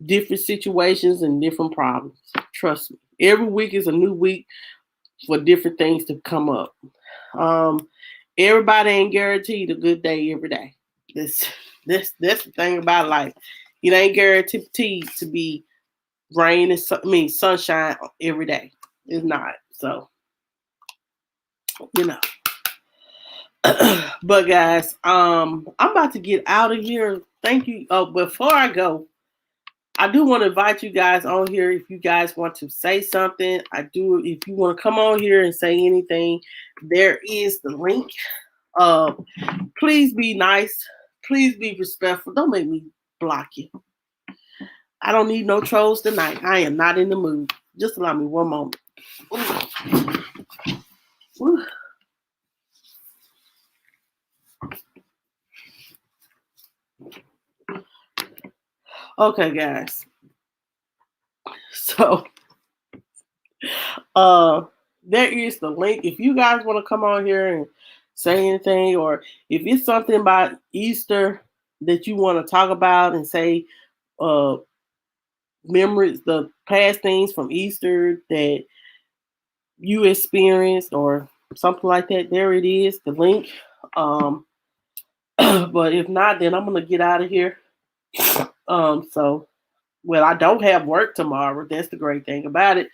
different situations and different problems. Trust me. Every week is a new week for different things to come up. Um, Everybody ain't guaranteed a good day every day. This that's the thing about life. It ain't guaranteed to be rain and sunshine every day. It's not. So you know. But guys, I'm about to get out of here. Thank you. Oh, before I go, I do want to invite you guys on here if you guys want to say something. I do. If you want to come on here and say anything, there is the link. Uh, please be nice. Please be respectful. Don't make me block you. I don't need no trolls tonight. I am not in the mood. Just allow me one moment. Ooh. Okay, guys. So, uh, there is the link. If you guys want to come on here and say anything, or if it's something about Easter that you want to talk about and say, uh, memories, the past things from Easter that you experienced, or something like that, there it is, the link. Um, but if not, then I'm gonna get out of here. So well, I don't have work tomorrow. That's the great thing about it.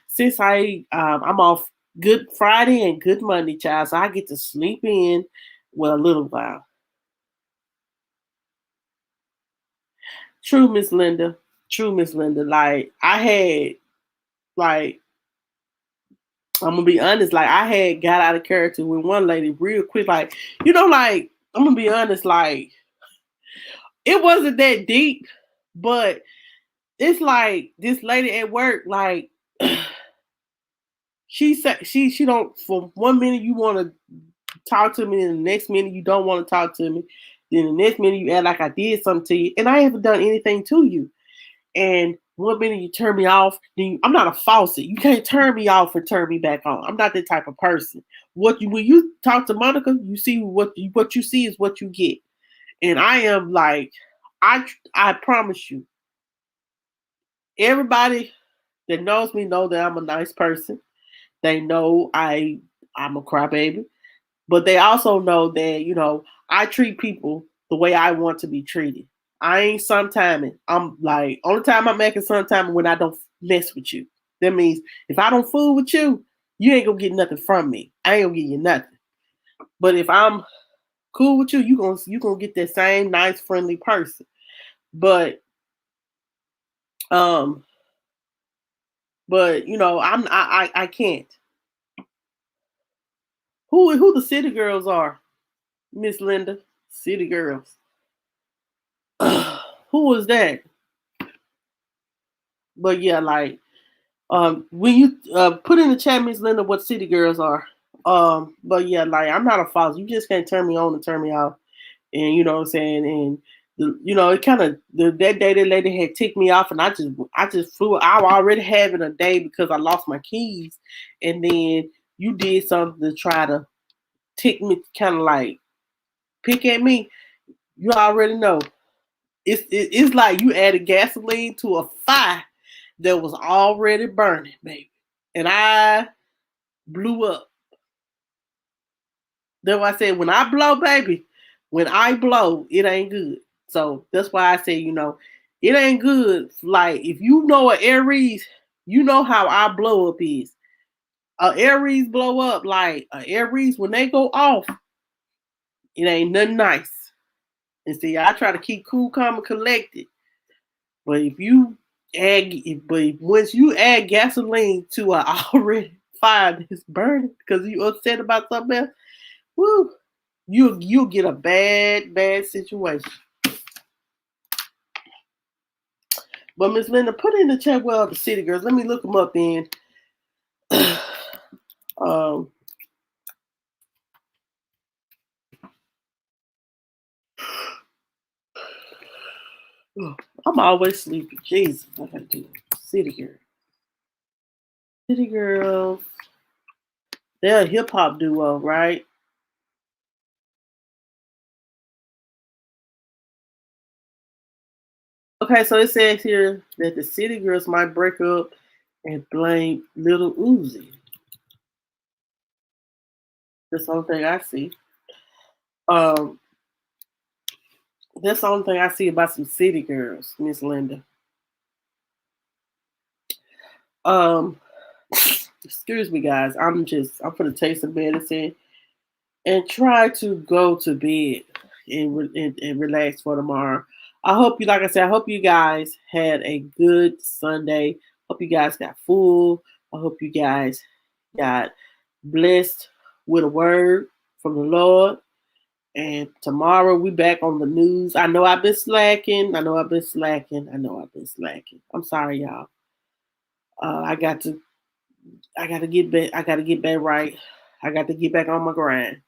Since I'm off Good Friday and Good Monday, child, so I get to sleep in well a little while. True, Miss Linda. True, Miss Linda. Like I had, like I'm gonna be honest. Like I had got out of character with one lady real quick. Like like I'm gonna be honest. Like it wasn't that deep, but it's like this lady at work. Like she said, she don't. For 1 minute you want to talk to me, and the next minute you don't want to talk to me. Then the next minute you act like I did something to you, and I haven't done anything to you. And 1 minute you turn me off, I'm not a faucet. You can't turn me off and turn me back on. I'm not that type of person. When you talk to Monica, you see what you see is what you get. And I am like, I promise you, everybody that knows me know that I'm a nice person. They know I'm a crybaby. But they also know that, I treat people the way I want to be treated. I ain't sometiming. I'm like, only time I'm making sometime when I don't mess with you. That means if I don't fool with you, you ain't gonna get nothing from me. I ain't gonna give you nothing. But if I'm cool with you, you gonna get that same nice, friendly person. But um, I can't. Who the city girls are, Miss Linda? City girls. Who was that? But yeah, like when you put in the chat, Miss Linda, what city girls are. But yeah, like I'm not a false. You just can't turn me on and turn me off. And you know what I'm saying? And it kind of that day that lady had ticked me off, and I just flew. I was already having a day because I lost my keys, and then you did something to try to tick me, kind of like pick at me. You already know. It's like you added gasoline to a fire that was already burning, baby. And I blew up. That's why I said when I blow, baby, when I blow, it ain't good. So that's why I say, it ain't good. Like if you know an Aries, you know how I blow up is. A Aries blow up, like a Aries when they go off, it ain't nothing nice. And see, I try to keep cool, calm, and collected. But once you add gasoline to an already fire that's burning because you upset about something else, woo, you'll get a bad situation. But Miss Linda, put in the chat the city girls. Let me look them up then. um, I'm always sleepy. Jesus, what I do? City Girl. City Girls. They're a hip hop duo, right? Okay, so it says here that the City Girls might break up and blame Little Uzi. That's the only thing I see. Um, that's the only thing I see about some City Girls, Miss Linda. Um, excuse me, guys. I'm gonna take some medicine and try to go to bed and relax for tomorrow. I hope you, like I said, I hope you guys had a good Sunday. Hope you guys got full. I hope you guys got blessed with a word from the Lord. And tomorrow we back on the news. I know I've been slacking. I know I've been slacking. I know I've been slacking. I'm sorry, y'all. Uh, I got to I got to get back. I got to get back right. I got to get back on my grind.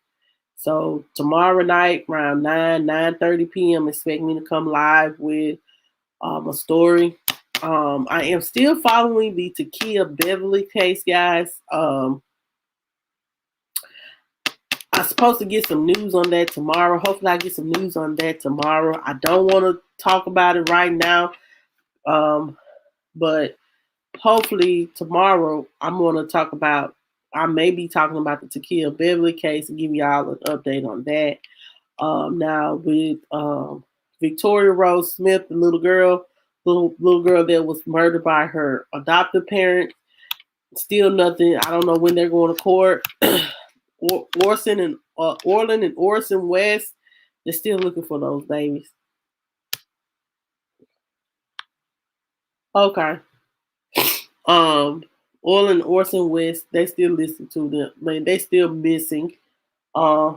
So tomorrow night around 9:30 p.m. expect me to come live with a story. I am still following the Takia Beverly case, guys. I'm supposed to get some news on that tomorrow. Hopefully, I get some news on that tomorrow. I don't want to talk about it right now, but hopefully tomorrow I'm going to talk about. I may be talking about the Takia Beverly case and give y'all an update on that. Now with Victoria Rose Smith, the little girl that was murdered by her adoptive parents. Still nothing. I don't know when they're going to court. Orland and Orson West, they're still looking for those babies. Okay. Um, Orland and Orson West, they still listen to them. Man, they still missing. Uh,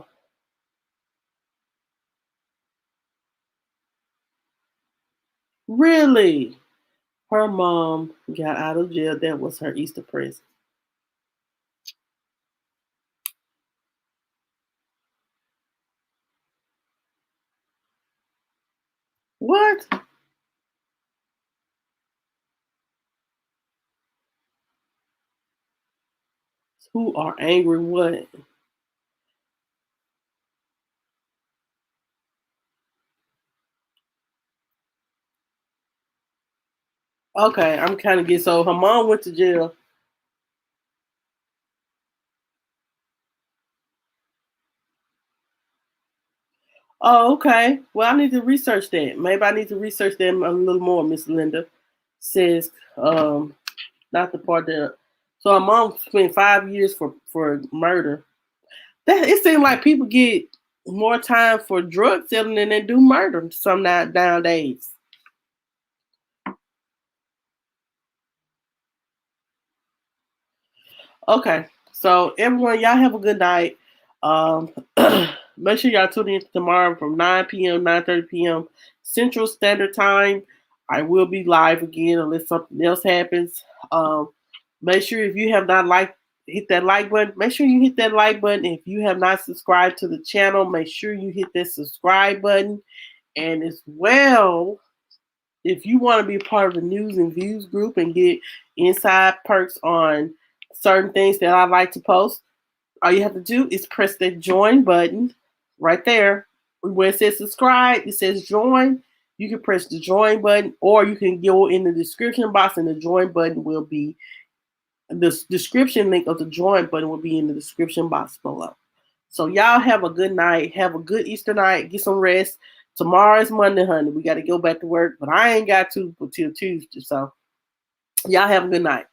really? Her mom got out of jail. That was her Easter present. What? Who are angry? What? Okay, I'm kind of getting so her mom went to jail. Oh, okay. Well, I need to research that. Maybe I need to research that a little more. Miss Linda says, not the part that. So her mom spent 5 years for murder. That it seems like people get more time for drug selling than they do murder. Some nowadays. Okay, so everyone, y'all have a good night. Um, make sure y'all tune in tomorrow from 9 p.m. 9:30 p.m. Central Standard Time. I will be live again unless something else happens. Make sure if you have not liked, hit that like button. Make sure you hit that like button. If you have not subscribed to the channel, make sure you hit that subscribe button. And as well, if you want to be a part of the news and views group and get inside perks on certain things that I like to post, all you have to do is press the join button right there. Where it says subscribe, it says join. You can press the join button, or you can go in the description box, and the join button will be the description link of the join button will be in the description box below. So y'all have a good night. Have a good Easter night. Get some rest. Tomorrow is Monday, honey. We got to go back to work, but I ain't got to until Tuesday. So y'all have a good night.